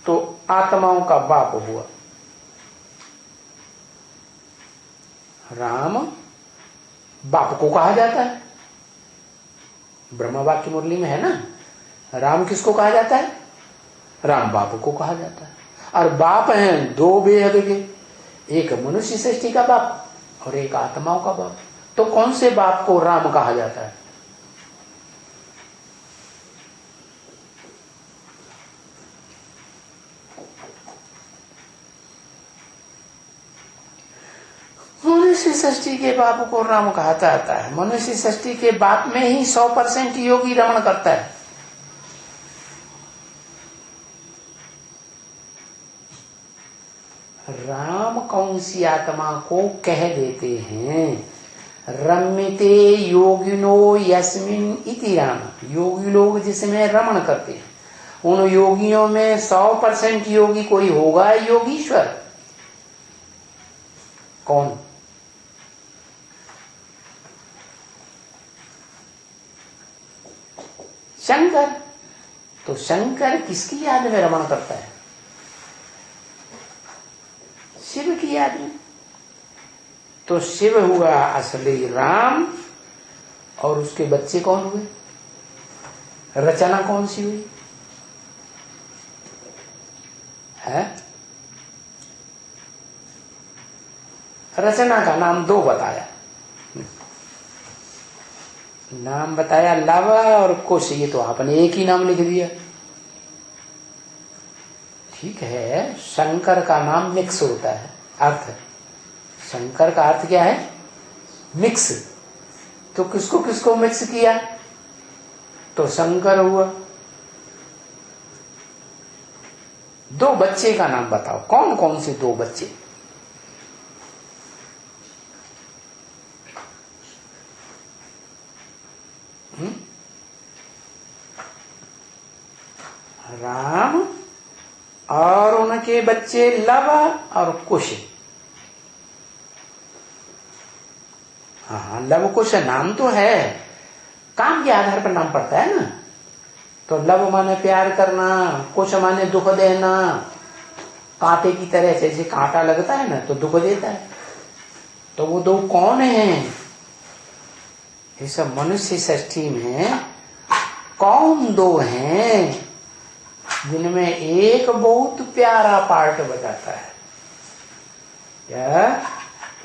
तो आत्माओं का बाप हुआ। राम बाप को कहा जाता है, ब्रह्मा वाक्य मुरली में है ना। राम किसको कहा जाता है? राम बाप को कहा जाता है। और बाप हैं दो बेहद के, एक मनुष्य सृष्टि का बाप और एक आत्माओं का बाप। तो कौन से बाप को राम कहा जाता है? मनुष्य सृष्टि के बाप को राम कहा जाता है। मनुष्य सृष्टि के बाप में ही 100% योगी रमण करता है। राम कौन सी आत्मा को कह देते हैं? रम्यते योगिनो यस्मिन इति राम। योगी लोग जिसमें रमण करते हैं, उन योगियों में 100% योगी कोई होगा योगीश्वर। कौन? शंकर। तो शंकर किसकी याद में रमण करता है? शिव की याद में। तो शिव हुआ असली राम और उसके बच्चे कौन हुए? रचना कौन सी हुई है? रचना का नाम दो बताया। नाम बताया लव और कुश, ये तो आपने एक ही नाम लिख दिया। ठीक है, शंकर का नाम मिक्स होता है। अर्थ शंकर का अर्थ क्या है? मिक्स। तो किसको किसको मिक्स किया? तो शंकर हुआ। दो बच्चे का नाम बताओ, कौन कौन से दो बच्चे? राम और उनके बच्चे लव और कुश। हाँ, लव कुश नाम तो है, काम के आधार पर नाम पड़ता है ना। तो लव माने प्यार करना, कुश माने दुख देना। कांटे की तरह जैसे कांटा लगता है ना तो दुख देता है। तो वो दो कौन हैं? इस मनुष्य सृष्टि में कौन दो हैं जिनमें एक बहुत प्यारा पार्ट बजाता है क्या,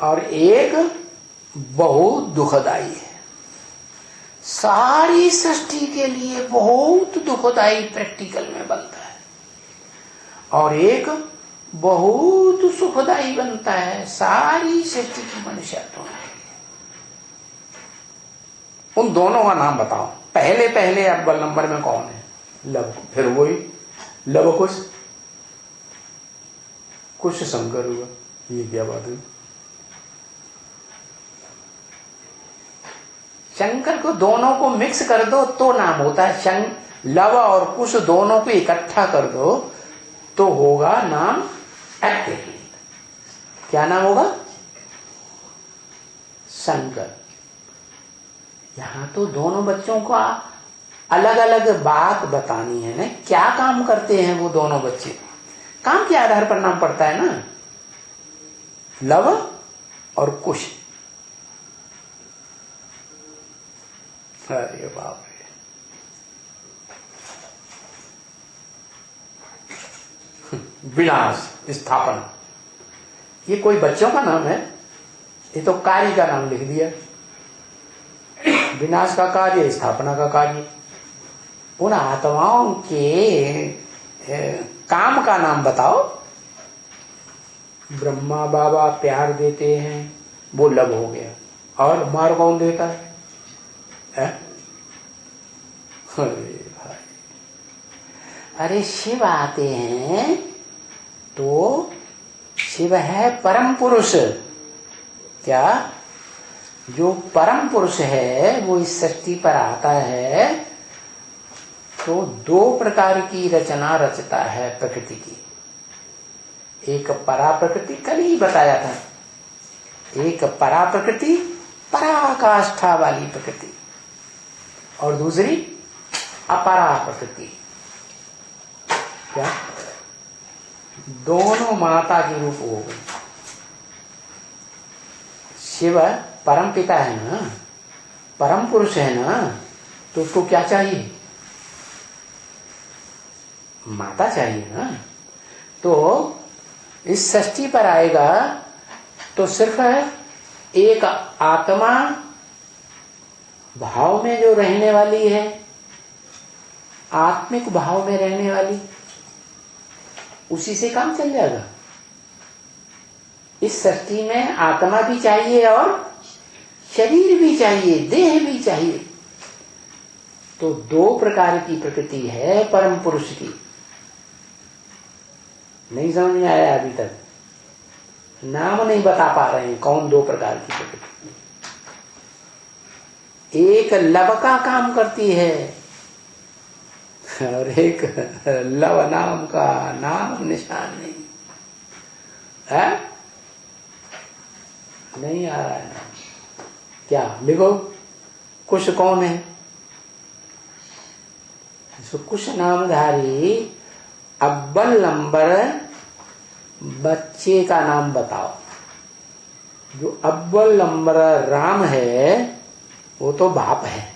और एक बहुत दुखदाई है। सारी सृष्टि के लिए बहुत दुखदाई प्रैक्टिकल में बनता है और एक बहुत सुखदाई बनता है सारी सृष्टि की मनुष्यत्व में। उन दोनों का नाम बताओ। पहले पहले अव्वल नंबर में कौन है? लव। फिर वही लव कुश। कुछ शंकर हुआ, ये क्या बात है? शंकर को दोनों को मिक्स कर दो तो नाम होता है लव और कुश, दोनों को इकट्ठा कर दो तो होगा नाम एक्टिव। क्या नाम होगा? शंकर। यहां तो दोनों बच्चों का अलग अलग बात बतानी है ना, क्या काम करते हैं वो दोनों बच्चे, काम के आधार पर नाम पड़ता है ना, लव और कुश। अरे बाप रे। विनाश स्थापना, ये कोई बच्चों का नाम है? ये तो कार्य का नाम लिख दिया। विनाश का कार्य, स्थापना का कार्य। उन आत्माओं के काम का नाम बताओ। ब्रह्मा बाबा प्यार देते हैं, वो लव हो गया। और मार कौन देता है? अरे भाई, अरे शिव आते हैं तो शिव है परम पुरुष। क्या? जो परम पुरुष है वो इस सृष्टि पर आता है तो दो प्रकार की रचना रचता है प्रकृति की। एक परा प्रकृति, कल ही बताया था, एक परा प्रकृति, पराकाष्ठा वाली प्रकृति, और दूसरी अपरा प्रकृति। क्या? दोनों माता के रूप हो गए। शिव परम पिता है ना, परम पुरुष है ना, तो उसको क्या चाहिए? माता चाहिए ना। तो इस सृष्टि पर आएगा तो सिर्फ एक आत्मा भाव में जो रहने वाली है, आत्मिक भाव में रहने वाली, उसी से काम चल जाएगा। इस सृष्टि में आत्मा भी चाहिए और शरीर भी चाहिए, देह भी चाहिए। तो दो प्रकार की प्रकृति है परम पुरुष की। नहीं समझ में आया अभी तक? नाम नहीं बता पा रहे हैं कौन दो प्रकार की प्रकृति। एक लव का काम करती है और एक लव नाम का नाम निशान नहीं है। नहीं आ रहा है नाम। क्या लिखो? कुश कौन है? कुश नामधारी अव्वल नंबर बच्चे का नाम बताओ। जो अव्वल नंबर राम है वो तो बाप है,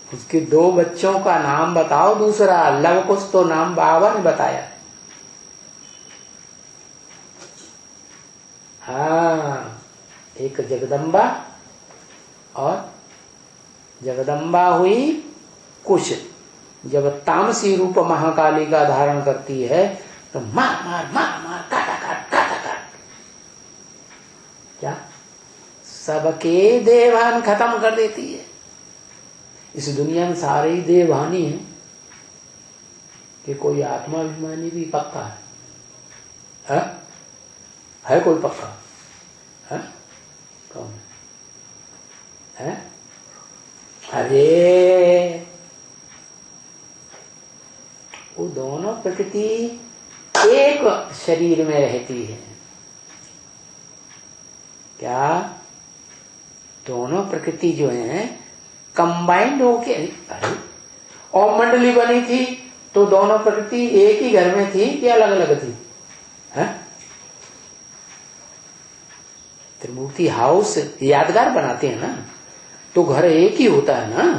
उसके दो बच्चों का नाम बताओ। दूसरा लव कुश तो नाम बाबा ने बताया। हाँ, एक जगदम्बा, और जगदम्बा हुई कुश। जब तामसी रूप महाकाली का धारण करती है तो मार मार मार मार, काटा काट काटा काट, क्या सबके देवान खत्म कर देती है। इस दुनिया में सारे ही देवहानी है कि कोई आत्माभिमानी भी पक्का है कोई पक्का है? कौन है? अरे वो दोनों प्रकृति एक शरीर में रहती है। क्या? दोनों प्रकृति जो है कंबाइंड होके, अरे और मंडली बनी थी तो दोनों प्रकृति एक ही घर में थी कि अलग अलग थी? है? त्रिमूर्ति हाउस यादगार बनाते हैं ना, तो घर एक ही होता है ना।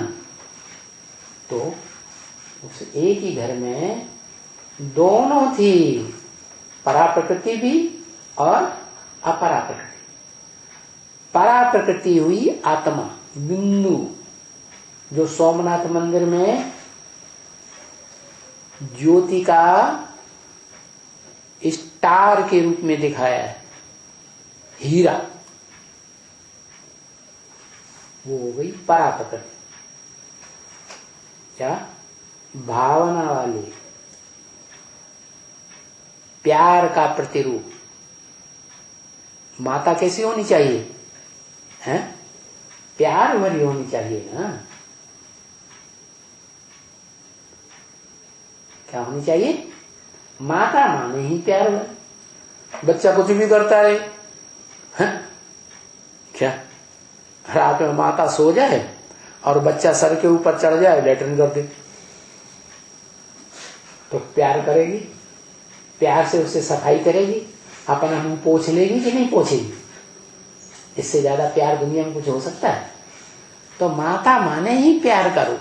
तो उस एक ही घर में दोनों थी, परा प्रकृति भी और अपरा प्रकृति। परा प्रकृति हुई आत्मा, बिंदु, जो सोमनाथ मंदिर में ज्योति का स्टार के रूप में दिखाया है, हीरा, वो हो गई परा प्रकृति। क्या? भावना वाली, प्यार का प्रतिरूप, माता कैसी होनी चाहिए? हैं? प्यार भरी होनी चाहिए ना। क्या होनी चाहिए? माता माने ही प्यार भरी। बच्चा कुछ भी करता है, हैं? क्या रात में माता सो जाए और बच्चा सर के ऊपर चढ़ जाए, लेटरिन कर दे, तो प्यार करेगी? प्यार से उससे सफाई करेगी? अपना मुंह पोंछ लेगी कि नहीं पोंछेगी? इससे ज्यादा प्यार दुनिया में कुछ हो सकता है? तो माता माने ही प्यार करो,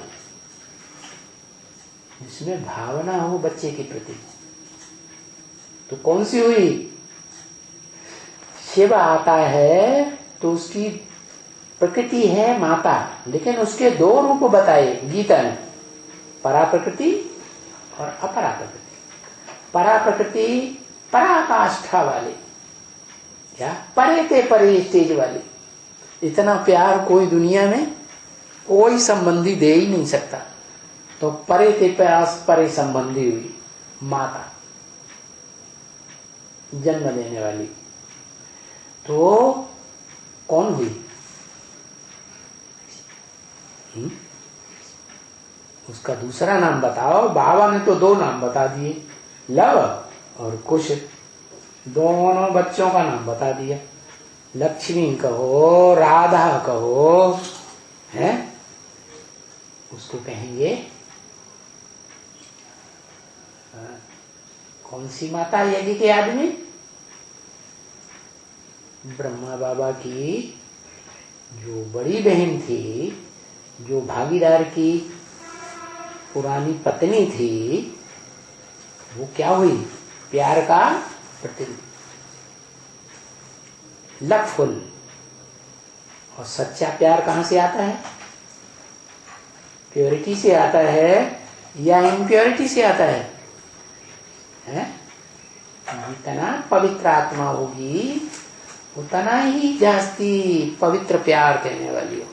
जिसमें भावना हो बच्चे के प्रति। तो कौन सी हुई? शिव आता है तो उसकी प्रकृति है माता, लेकिन उसके दो रूप बताए गीता ने, परा प्रकृति और अपरा प्रकृति। परा प्रकृति पराकाष्ठा वाली, क्या परे ते परे स्टेज वाली। इतना प्यार कोई दुनिया में कोई संबंधी दे ही नहीं सकता। तो परे ते परे संबंधी हुई माता, जन्म देने वाली। तो कौन हुई? उसका दूसरा नाम बताओ। बाबा ने तो दो नाम बता दिए, लव और कुश। दोनों बच्चों का नाम बता दिया। लक्ष्मी कहो, राधा कहो, हैं? उसको कहेंगे कौन सी माता यज्ञ के आदमी? ब्रह्मा बाबा की जो बड़ी बहन थी, जो भागीदार की पुरानी पत्नी थी, वो क्या हुई? प्यार का प्रतिनिधि, लवफुल। और सच्चा प्यार कहां से आता है? प्योरिटी से आता है या इम्प्योरिटी से आता है? जितना पवित्र आत्मा होगी उतना ही जास्ती पवित्र प्यार देने वाली हो।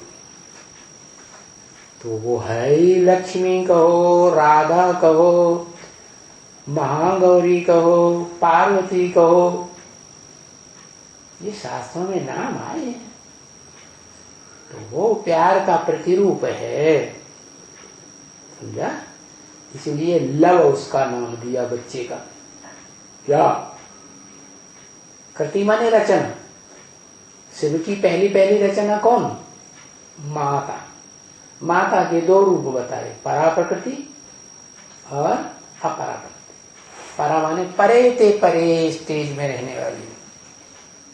तो वो है ही लक्ष्मी कहो, राधा कहो, महागौरी कहो, पार्वती कहो, ये शास्त्रों में नाम आए हैं। तो वो प्यार का प्रतिरूप है, समझा? इसलिए लव उसका नाम दिया बच्चे का। क्या? कृति माने रचना। शिव की पहली पहली रचना कौन? माता। माता के दो रूप बताए, परा प्रकृति और अपरा प्रकृति। परा माने परे ते परे स्टेज में रहने वाली,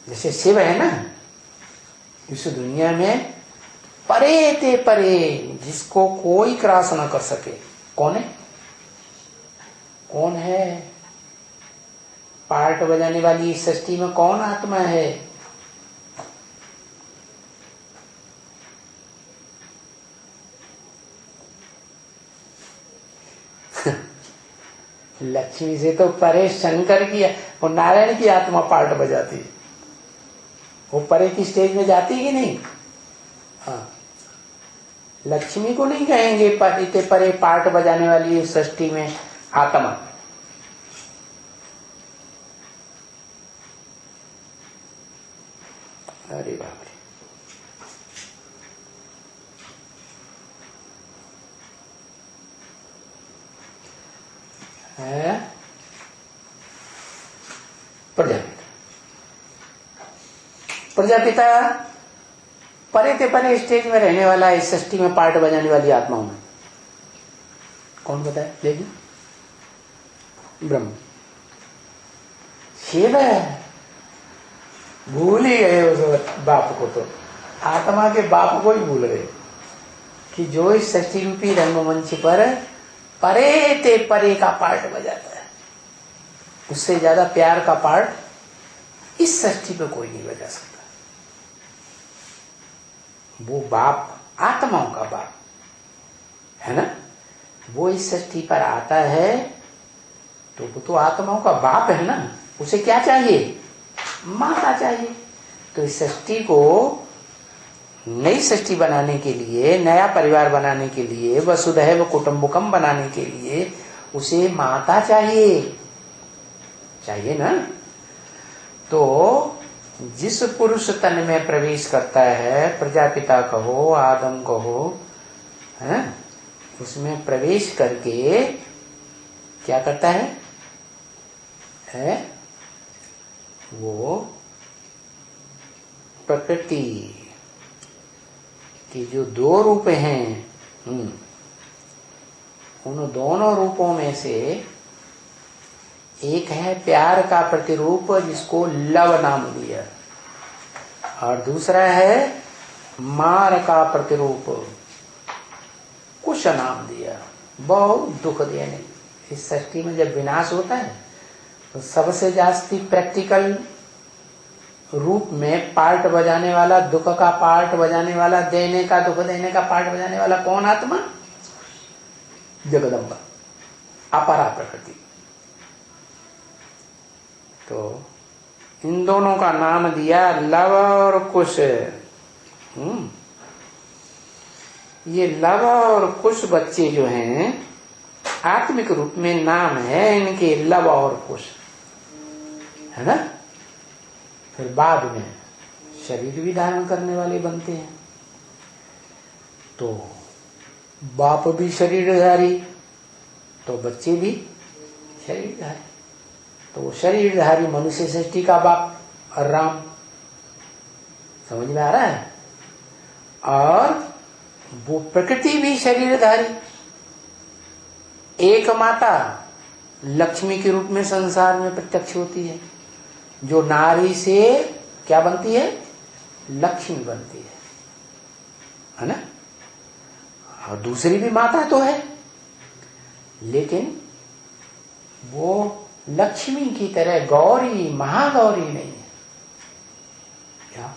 जैसे शिव है ना, इस दुनिया में परे ते परे, जिसको कोई क्रॉस ना कर सके। कौन है? कौन है? पार्ट बजाने वाली इस सृष्टि में कौन आत्मा है? लक्ष्मी से तो परे शंकर की और नारायण की आत्मा पार्ट बजाती है। वो परे की स्टेज में जाती कि नहीं? हाँ, लक्ष्मी को नहीं कहेंगे इतने परे पार्ट बजाने वाली इस सृष्टि में आत्मा। अरे बाप रे, है प्रजापिता। प्रजापिता परे ते परे स्टेज में रहने वाला, इस सृष्टि में पार्ट बजाने वाली आत्माओं में कौन बताए? देखिए, ब्रह्म। शिव है, भूल ही गए उस बाप को। तो आत्मा के बाप को ही भूल गए कि जो इस सृष्टि रूपी रंगमंच पर परे ते परे का पार्ट बजाता है, उससे ज्यादा प्यार का पार्ट इस सृष्टि पे कोई नहीं बजा सकता। वो बाप आत्माओं का बाप है ना, वो इस सृष्टि पर आता है तो वो तो आत्माओं का बाप है ना। उसे क्या चाहिए? माता चाहिए। तो इस सृष्टि को नई सृष्टि बनाने के लिए, नया परिवार बनाने के लिए, वसुधैव कुटुंबकम बनाने के लिए उसे माता चाहिए, चाहिए ना। तो जिस पुरुष तन में प्रवेश करता है, प्रजापिता कहो, आदम कहो, है, उसमें प्रवेश करके क्या करता है? वो प्रकृति के जो दो रूप हैं, उन दोनों रूपों में से एक है प्यार का प्रतिरूप जिसको लव नाम दिया, और दूसरा है मार का प्रतिरूप कुश नाम दिया। बहुत दुख देने इस सृष्टि में जब विनाश होता है तो सबसे जास्ती प्रैक्टिकल रूप में पार्ट बजाने वाला, दुख का पार्ट बजाने वाला, देने का, दुख देने का पार्ट बजाने वाला कौन? आत्मा, जगदम्बा, अपरा प्रकृति। तो इन दोनों का नाम दिया लव और कुश। ये लव और कुश बच्चे जो हैं, आत्मिक रूप में नाम है इनके लव और कुश, है ना। फिर बाद में शरीर भी धारण करने वाले बनते हैं। तो बाप भी शरीरधारी, तो बच्चे भी शरीरधारी। तो वो शरीरधारी मनुष्य सृष्टि का बाप और राम, समझ में आ रहा है। और वो प्रकृति भी शरीरधारी। एक माता लक्ष्मी के रूप में संसार में प्रत्यक्ष होती है, जो नारी से क्या बनती है? लक्ष्मी बनती है ना। और दूसरी भी माता तो है, लेकिन वो लक्ष्मी की तरह गौरी, महागौरी नहीं है। क्या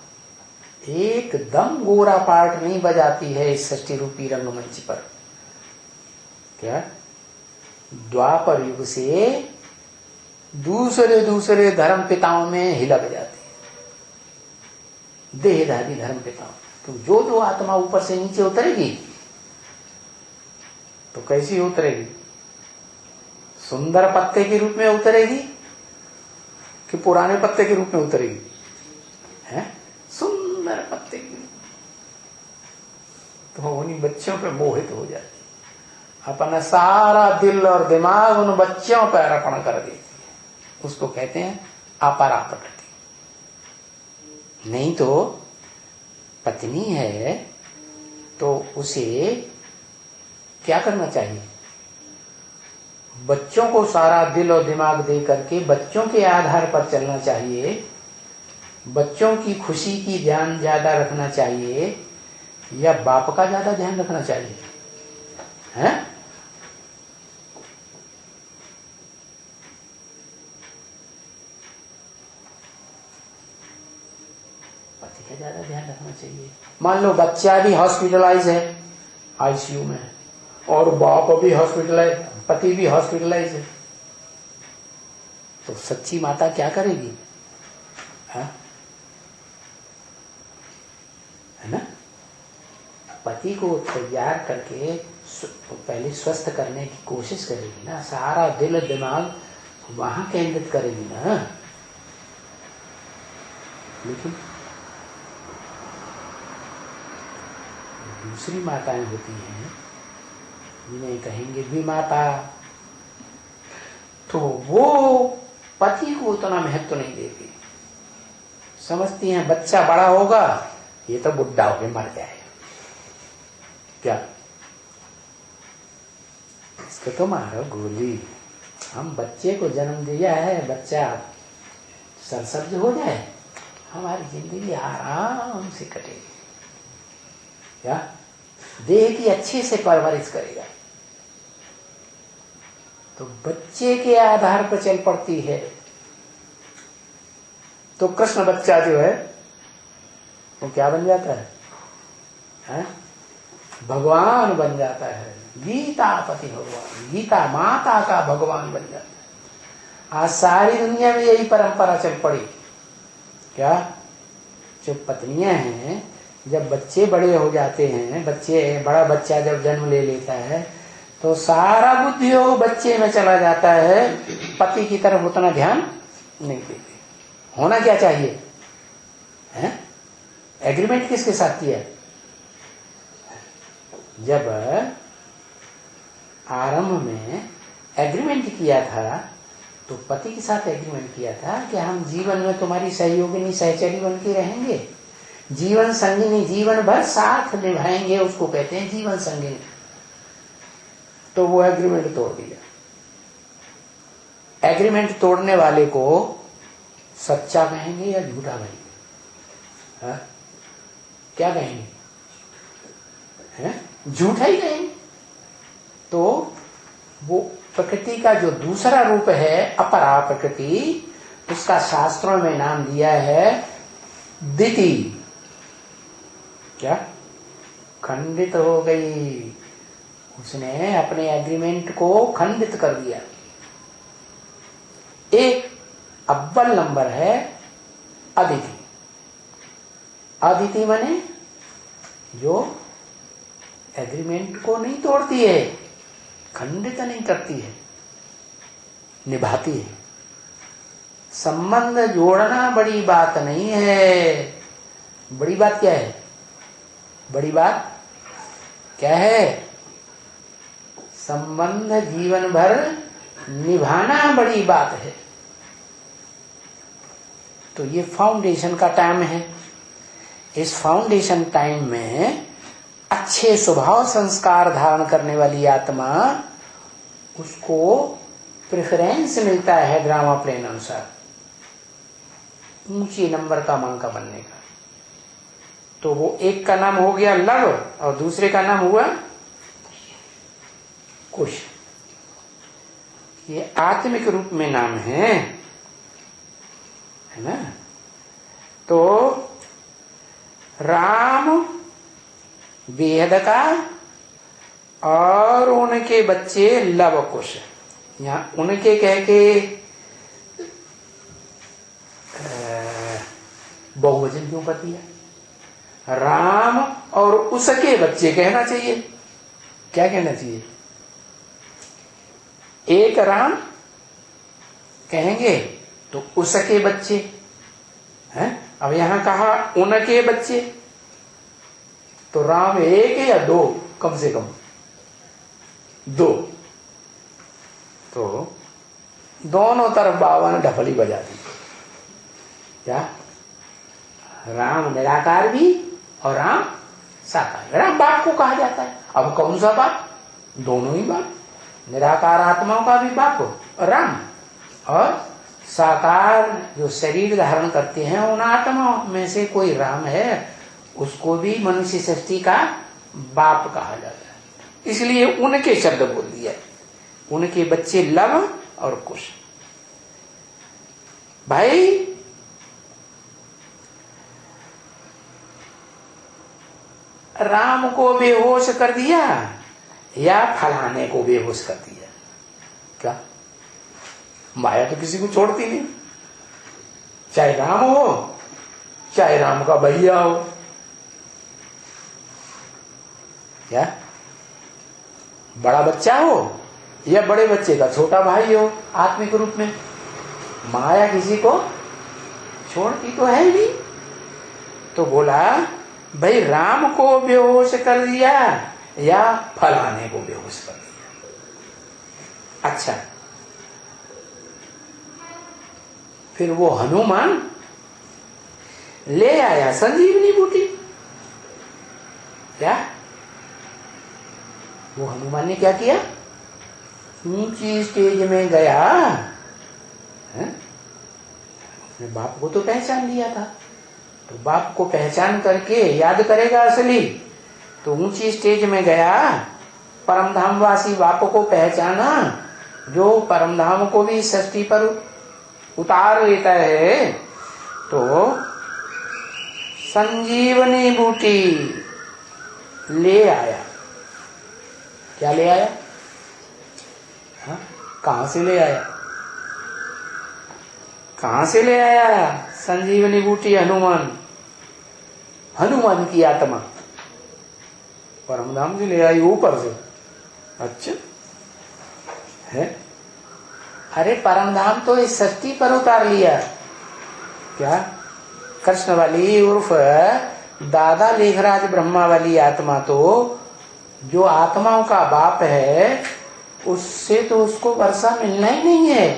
एकदम गोरा पार्ट नहीं बजाती है इस सृष्टि रूपी रंगमंच पर। क्या द्वापर युग से दूसरे धर्म पिताओं में हिलक जाती है, देहधारी धर्म पिताओं। तो जो आत्मा ऊपर से नीचे उतरेगी तो कैसी उतरेगी? सुंदर पत्ते के रूप में उतरेगी कि पुराने पत्ते के रूप में उतरेगी? है सुंदर पत्ते की। तो उन्हीं बच्चों पे मोहित हो जाती, अपना सारा दिल और दिमाग उन बच्चों पर अर्पण कर देती है। उसको कहते हैं अपरा प्रकृति। नहीं तो पत्नी है तो उसे क्या करना चाहिए? बच्चों को सारा दिल और दिमाग दे करके बच्चों के आधार पर चलना चाहिए, बच्चों की खुशी की ध्यान ज्यादा रखना चाहिए, या बाप का ज्यादा ध्यान रखना चाहिए? हैं? पति का ज्यादा ध्यान रखना चाहिए। मान लो बच्चा भी हॉस्पिटलाइज है, आईसीयू में, और बाप भी हॉस्पिटलाइज, पति भी हॉस्पिटलाइज है, तो सच्ची माता क्या करेगी? है ना। पति को तैयार करके पहले स्वस्थ करने की कोशिश करेगी ना, सारा दिल दिमाग वहां केंद्रित करेगी ना। लेकिन दूसरी माताएं होती हैं जिन्हें कहेंगे विमाता, तो वो पति को उतना महत्व नहीं देती। समझती हैं बच्चा बड़ा होगा, ये तो बुढ़ा होके मर जाएगा। क्या इसको तो मारो गोली, हम बच्चे को जन्म दिया है, बच्चा सरसब्ज हो जाए, हमारी जिंदगी आराम से कटेगी। क्या देह की अच्छे से परवरिश करेगा, तो बच्चे के आधार पर चल पड़ती है। तो कृष्ण बच्चा जो है वो क्या बन जाता है? भगवान बन जाता है। गीता पति भगवान, गीता माता का भगवान बन जाता है। आज सारी दुनिया में यही परंपरा चल पड़ी। क्या जो पत्नियां हैं, जब बच्चे बड़े हो जाते हैं, बड़ा बच्चा जब जन्म ले लेता है, तो सारा बुद्धि हो बच्चे में चला जाता है, पति की तरफ उतना ध्यान नहीं देते। होना क्या चाहिए? है? एग्रीमेंट किसके साथ किया? जब आरंभ में एग्रीमेंट किया था तो पति के साथ एग्रीमेंट किया था कि हम जीवन में तुम्हारी सहयोगिनी सहचरी बन के रहेंगे, जीवन संगिनी, जीवन भर साथ निभाएंगे, उसको कहते हैं जीवन संगिनी। तो वो एग्रीमेंट तोड़ दिया। एग्रीमेंट तोड़ने वाले को सच्चा कहेंगे या झूठा कहेंगे? हाँ? क्या कहेंगे? झूठा ही कहेंगे। तो वो प्रकृति का जो दूसरा रूप है अपरा प्रकृति, उसका शास्त्रों में नाम दिया है दिति। क्या? खंडित हो गई, उसने अपने एग्रीमेंट को खंडित कर दिया। एक अव्वल नंबर है अदिति। अदिति माने जो एग्रीमेंट को नहीं तोड़ती है, खंडित नहीं करती है, निभाती है। संबंध जोड़ना बड़ी बात नहीं है। बड़ी बात क्या है? बड़ी बात क्या है? संबंध जीवन भर निभाना बड़ी बात है। तो ये फाउंडेशन का टाइम है। इस फाउंडेशन टाइम में अच्छे स्वभाव संस्कार धारण करने वाली आत्मा, उसको प्रेफरेंस मिलता है ड्रामा प्लेन अनुसार ऊंचे नंबर का मांका बनने का। तो वो एक का नाम हो गया लव और दूसरे का नाम हुआ कुश। ये आत्मिक रूप में नाम है ना? तो राम बेहद का और उनके बच्चे लव कुश। यहां उनके कह के बहुवचन क्यों कर दिया? राम और उसके बच्चे कहना चाहिए। क्या कहना चाहिए? एक राम कहेंगे तो उसके बच्चे हैं। अब यहां कहा उनके बच्चे, तो राम एक या दो? कम से कम दो। तो दोनों तरफ बाबा ने ढफली बजा दी। क्या? राम निराकार भी और राम साकार। राम बाप को कहा जाता है। अब कौन सा बाप? दोनों ही बाप। निराकार आत्माओं का भी बाप राम, और साकार जो शरीर धारण करते हैं उन आत्माओं में से कोई राम है, उसको भी मनुष्य सृष्टि का बाप कहा जाता है। इसलिए उनके शब्द बोल दिया। उनके बच्चे लव और कुश। भाई राम को बेहोश कर दिया या फलाने को बेहोश कर दिया? क्या? माया तो किसी को छोड़ती नहीं, चाहे राम हो चाहे राम का भैया हो। क्या? बड़ा बच्चा हो या बड़े बच्चे का छोटा भाई हो, आत्मिक रूप में माया किसी को छोड़ती तो है ही नहीं। तो बोला भाई राम को बेहोश कर दिया या फलाने को बेहोश कर दिया। अच्छा, फिर वो हनुमान ले आया संजीवनी बूटी। क्या? वो हनुमान ने क्या किया? ऊंची स्टेज में गया, अपने बाप को तो पहचान लिया था, तो बाप को पहचान करके याद करेगा असली। तो ऊंची स्टेज में गया, परमधामवासी बाप को पहचाना, जो परमधाम को भी सृष्टि पर उतार लेता है। तो संजीवनी बूटी ले आया। क्या ले आया? हाँ? कहां से ले आया? कहां से ले आया संजीवनी बूटी? हनुमान, हनुमान की आत्मा परमधाम से ले आई, ऊपर से। अच्छा है? अरे परमधाम तो इस सृष्टि पर उतार लिया। क्या? कृष्ण वाली उर्फ दादा लेखराज ब्रह्मा वाली आत्मा तो जो आत्माओं का बाप है, उससे तो उसको वर्षा मिलना ही नहीं है।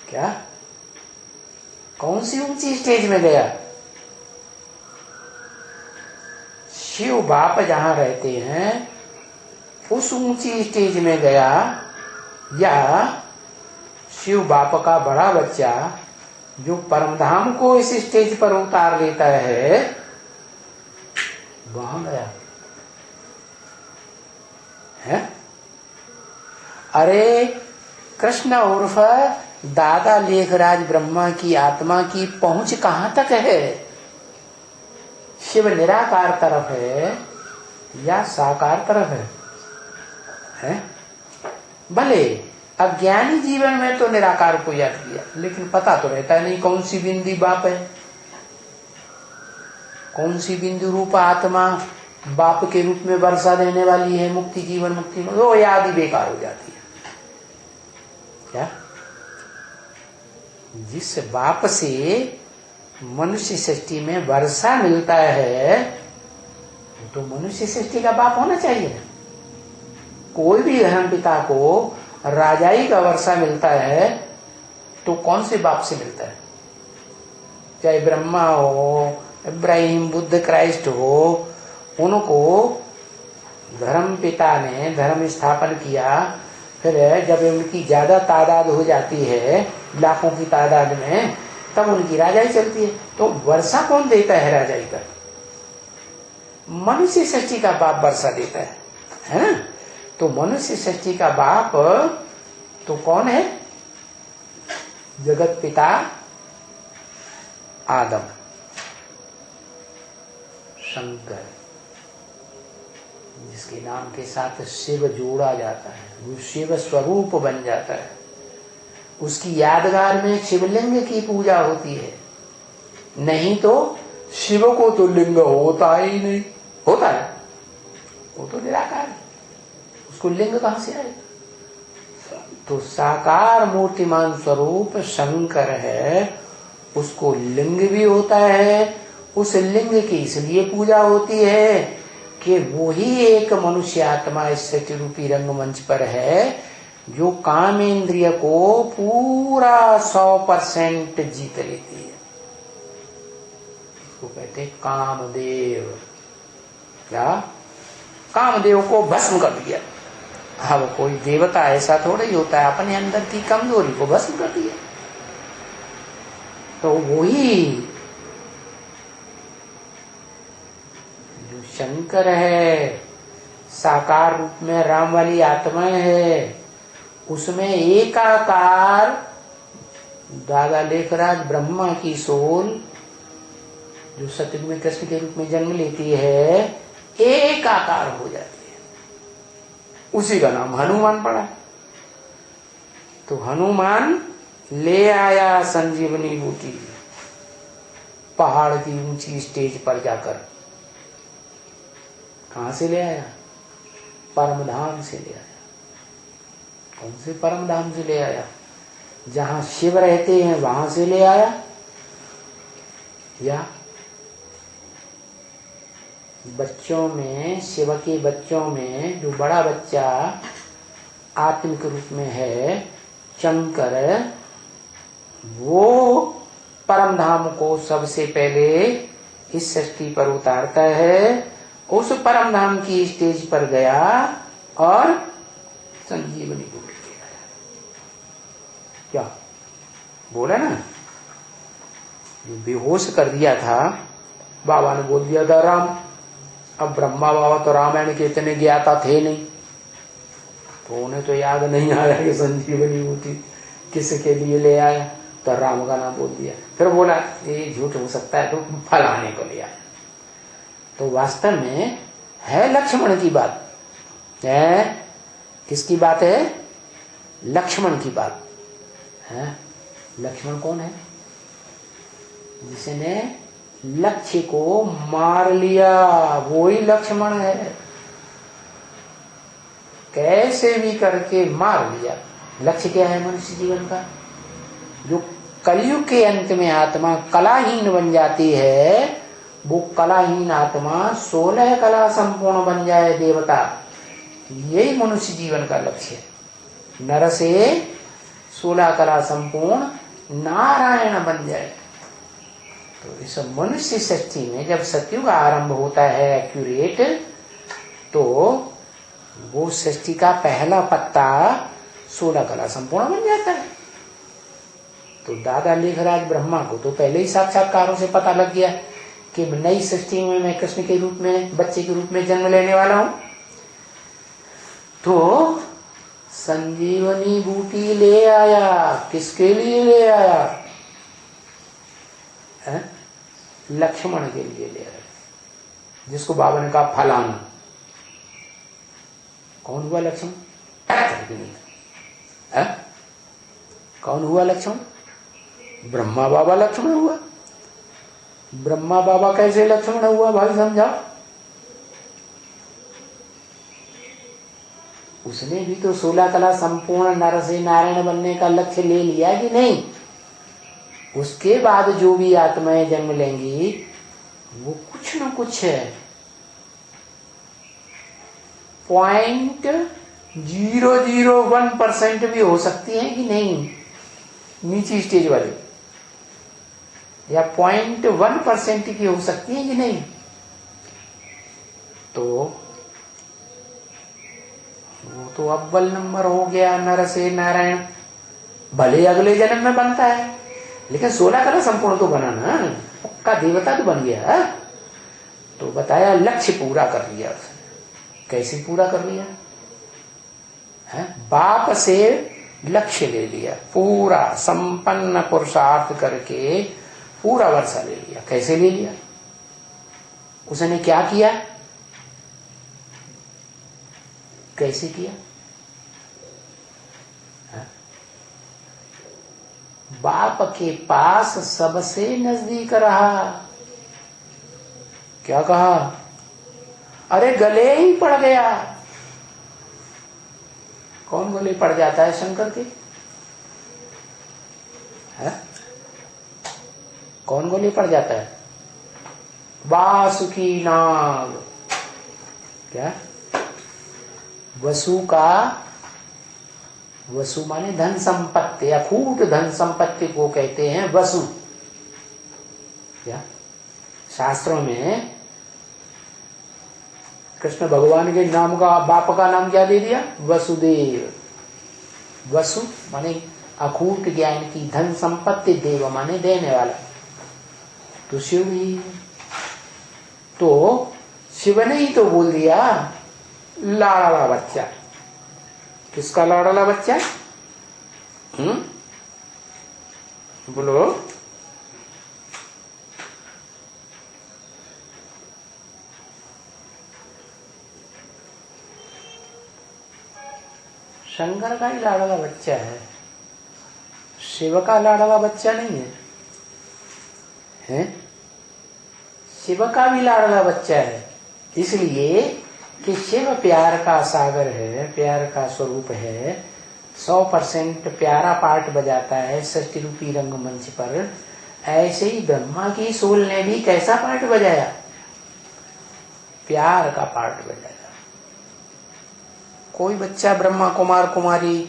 क्या कौन सी ऊंची स्टेज में गया? शिव बाप जहां रहते हैं उस ऊंची स्टेज में गया, या शिव बाप का बड़ा बच्चा जो परमधाम को इस स्टेज पर उतार लेता है, वहां गया है? अरे कृष्ण उर्फ दादा लेखराज ब्रह्मा की आत्मा की पहुंच कहां तक है? शिव निराकार तरफ है या साकार तरफ है? भले अज्ञानी जीवन में तो निराकार को याद किया, लेकिन पता तो रहता नहीं कौन सी बिंदी बाप है, कौन सी बिंदु रूप आत्मा बाप के रूप में वर्षा देने वाली है मुक्ति जीवन मुक्ति में, वो याद ही बेकार हो जाती है। क्या जिस बाप से मनुष्य सृष्टि में वर्षा मिलता है तो मनुष्य सृष्टि का बाप होना चाहिए। कोई भी धर्म पिता को राजाई का वर्षा मिलता है तो कौन से बाप से मिलता है? चाहे ब्रह्मा हो, इब्राहिम, बुद्ध, क्राइस्ट हो, उनको धर्म पिता ने धर्म स्थापन किया। फिर जब उनकी ज्यादा तादाद हो जाती है, लाखों की तादाद में, तब उनकी राजाई चलती है। तो वर्षा कौन देता है राजाई का? मनुष्य सृष्टि का बाप वर्षा देता है ना? तो मनुष्य सृष्टि का बाप तो कौन है? जगत पिता आदम, शंकर, जिसके नाम के साथ शिव जोड़ा जाता है, वो शिव स्वरूप बन जाता है। उसकी यादगार में शिवलिंग की पूजा होती है, नहीं तो शिव को तो लिंग होता ही नहीं। होता है वो तो निराकार है, उसको लिंग कहां से आए? तो साकार मूर्तिमान स्वरूप शंकर है, उसको लिंग भी होता है। उस लिंग की इसलिए पूजा होती है कि वो ही एक मनुष्य आत्मा इस सत्य रूपी रंगमंच पर है जो काम इंद्रिय को पूरा 100% जीत लेती है। इसको कहते हैं कामदेव। क्या? कामदेव को भस्म कर दिया। अब कोई देवता ऐसा थोड़ा ही होता है, अपने अंदर की कमजोरी को भस्म कर दिया। तो वही जो शंकर है, साकार रूप में राम वाली आत्माएं है, उसमें एकाकार दादा लेखराज ब्रह्मा की सोल जो सतयुग में कृष्ण के रूप में जन्म लेती है, एकाकार हो जाती है। उसी का नाम हनुमान पड़ा। तो हनुमान ले आया संजीवनी बूटी पहाड़ की ऊंची स्टेज पर जाकर। कहां से ले आया? परमधाम से ले आया। कौन से परमधाम से ले आया? जहां शिव रहते हैं वहां से ले आया, या बच्चों में, शिव के बच्चों में जो बड़ा बच्चा आत्मिक रूप में है शंकर, वो परमधाम को सबसे पहले इस सृष्टि पर उतारता है। उस परमधाम की स्टेज पर गया और संजीवनी बूटी ले आया। क्या बोला ना? जो बेहोश कर दिया था बाबा ने बोल दिया था राम। अब ब्रह्मा बाबा तो रामायण के इतने ज्ञाता थे नहीं, तो उन्हें तो याद नहीं आया कि संजीवनी बूटी किसके लिए ले आया, तो राम का नाम बोल दिया। फिर बोला ये झूठ हो सकता है, तो फलाने को ले आया। तो वास्तव में है लक्ष्मण की बात है। किसकी बात है? लक्ष्मण की बात है। लक्ष्मण कौन है? जिसने लक्ष्य को मार लिया, वो ही लक्ष्मण है। कैसे भी करके मार लिया। लक्ष्य क्या है मनुष्य जीवन का? जो कलयुग के अंत में आत्मा कलाहीन बन जाती है, वो कलाहीन आत्मा 16 कला संपूर्ण बन जाए देवता। यही मनुष्य जीवन का लक्ष्य है। नर से 16 कला संपूर्ण नारायण बन जाए। तो इस मनुष्य सृष्टि में जब सतयुग आरंभ होता है एक्यूरेट, तो वो सृष्टि का पहला पत्ता 16 कला संपूर्ण बन जाता है। तो दादा लेखराज ब्रह्मा को तो पहले ही साक्षात्कारों से पता लग गया कि नई सृष्टि में मैं कृष्ण के रूप में, बच्चे के रूप में जन्म लेने वाला हूं। तो संजीवनी बूटी ले आया। किसके लिए ले आया? लक्ष्मण के लिए ले आया, जिसको बाबा ने कहा फलाना। कौन हुआ लक्ष्मण? कौन हुआ लक्ष्मण? ब्रह्मा बाबा लक्ष्मण हुआ। ब्रह्मा बाबा कैसे लक्ष्मण हुआ भाई, समझाओ। उसने भी तो 16 कला संपूर्ण नर से नारायण बनने का लक्ष्य ले लिया कि नहीं? उसके बाद जो भी आत्माएं जन्म लेंगी वो कुछ न कुछ है 0.001% भी हो सकती है कि नहीं, नीची स्टेज वाले, या 0.1% की हो सकती है कि नहीं। तो वो तो अव्वल नंबर हो गया नर से नारायण। भले अगले जन्म में बनता है, लेकिन 16 कला संपूर्ण तो बना ना, पक्का देवता तो बन गया। तो बताया लक्ष्य पूरा कर लिया उसने। कैसे पूरा कर लिया है? बाप से लक्ष्य ले लिया, पूरा संपन्न पुरुषार्थ करके पूरा वर्षा ले लिया। कैसे ले लिया? उसने क्या किया? कैसे किया? बाप के पास सबसे नजदीक रहा। क्या कहा? अरे गले ही पड़ गया। कौन गले पड़ जाता है शंकर के? है? कौन गले पड़ जाता है? वासुकी नाग। क्या? वसु का, वसु माने धन संपत्ति, अखूट धन संपत्ति को कहते हैं वसु। क्या? शास्त्रों में कृष्ण भगवान के नाम का, बाप का नाम क्या दे दिया? वसुदेव। वसु माने अखूट ज्ञान की धन संपत्ति, देव माने देने वाला। तो शिव ही, तो शिव ने ही तो बोल दिया लाड़ला बच्चा। किसका लाड़ला बच्चा? बोलो। शंकर का ही लाड़ला बच्चा है, शिव का लाड़ला बच्चा नहीं है। हैं? शिव का भी लाड़ला बच्चा है, इसलिए कि शिव प्यार का सागर है, प्यार का स्वरूप है। 100% प्यारा पार्ट बजाता है सृष्टि रूपी रंगमंच पर। ऐसे ही ब्रह्मा की सोल ने भी कैसा पार्ट बजाया? प्यार का पार्ट बजाया। कोई बच्चा ब्रह्मा कुमार कुमारी,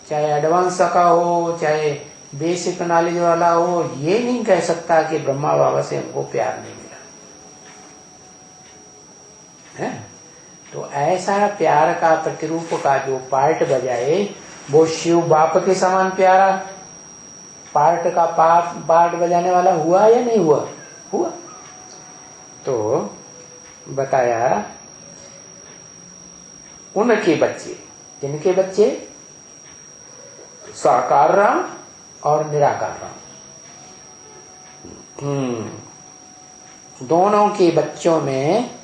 चाहे एडवांस का हो चाहे बेसिक नॉलेज वाला हो, ये नहीं कह सकता कि ब्रह्मा बाबा से हमको प्यार नहीं मिला है। तो ऐसा प्यार का प्रतिरूप का जो पार्ट बजाए, वो शिव बाप के समान प्यारा पार्ट का पार्ट बजाने वाला हुआ या नहीं हुआ? हुआ। तो बताया उनके बच्चे, जिनके बच्चे साकार राम और निराकार राम, दोनों के बच्चों में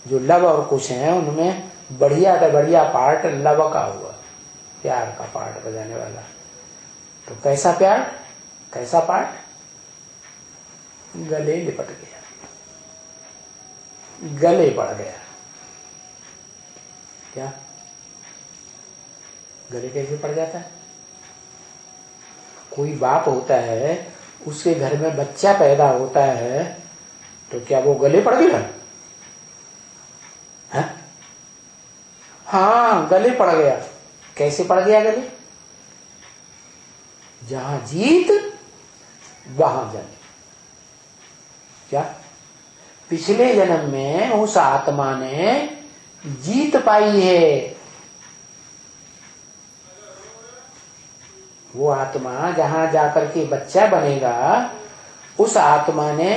जो लव और कुश हैं, उनमें बढ़िया का बढ़िया पार्ट लव का हुआ, प्यार का पार्ट बजाने वाला। तो कैसा प्यार, कैसा पार्ट? गले लिपट गया, गले पड़ गया। क्या? गले कैसे पड़ जाता है? कोई बाप होता है, उसके घर में बच्चा पैदा होता है, तो क्या वो गले पड़ गया? है? हाँ, गले पड़ गया। कैसे पड़ गया गले? जहां जीत वहां जन। क्या पिछले जन्म में उस आत्मा ने जीत पाई है। वो आत्मा जहां जाकर के बच्चा बनेगा, उस आत्मा ने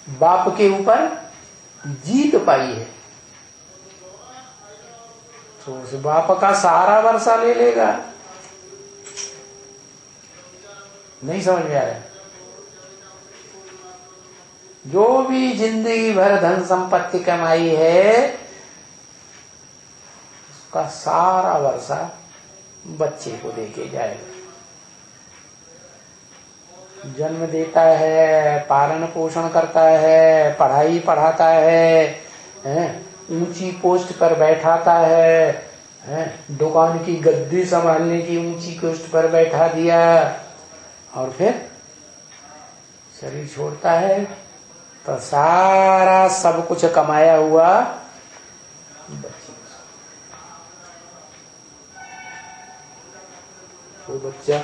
बाप के ऊपर जीत पाई है, तो उस बाप का सारा वर्षा ले लेगा। नहीं समझ में आ रहा? जो भी जिंदगी भर धन संपत्ति कमाई है, उसका सारा वर्षा बच्चे को देके जाएगा। जन्म देता है, पालन पोषण करता है, पढ़ाई पढ़ाता है, ऊंची पोस्ट पर बैठाता है, दुकान की गद्दी संभालने की ऊंची पोस्ट पर बैठा दिया, और फिर शरीर छोड़ता है तो सारा सब कुछ कमाया हुआ बच्चे। वो बच्चा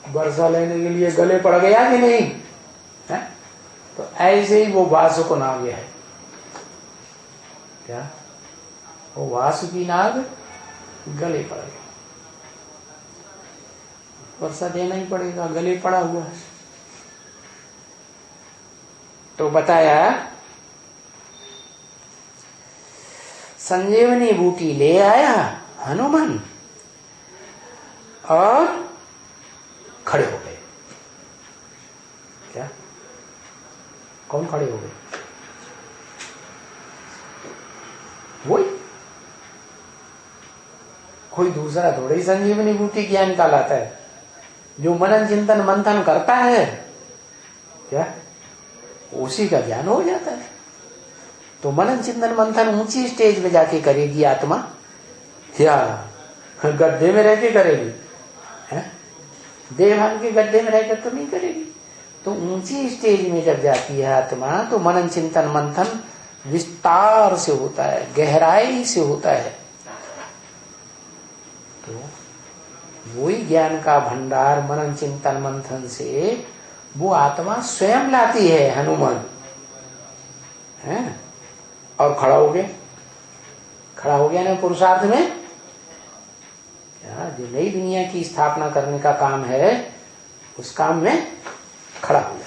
वर्षा लेने के लिए गले पड़ गया कि नहीं है? तो ऐसे ही वो वासुकी नाग है। क्या वो वासुकी नाग गले पड़ गया, वर्षा देना ही पड़ेगा, गले पड़ा हुआ है। तो बताया संजीवनी बूटी ले आया हनुमान और खड़े हो गए। क्या कौन खड़े हो गए? वही, कोई दूसरा थोड़ी संजीवनी बूटी ज्ञान का लाता है। जो मनन चिंतन मंथन करता है, क्या उसी का ज्ञान हो जाता है। तो मनन चिंतन मंथन ऊंची स्टेज पे जाके करेगी आत्मा, या गड्ढे में रह के करेगी? देवान के गड्ढे में रहकर तो नहीं करेगी। तो ऊंची स्टेज में जब जाती है आत्मा, तो मनन चिंतन मंथन विस्तार से होता है, गहराई से होता है। तो वही ज्ञान का भंडार मनन चिंतन मंथन से वो आत्मा स्वयं लाती है हनुमान, है? और खड़ा हो गया ना पुरुषार्थ में। क्या जो नई दुनिया की स्थापना करने का काम है, उस काम में खड़ा हो गया।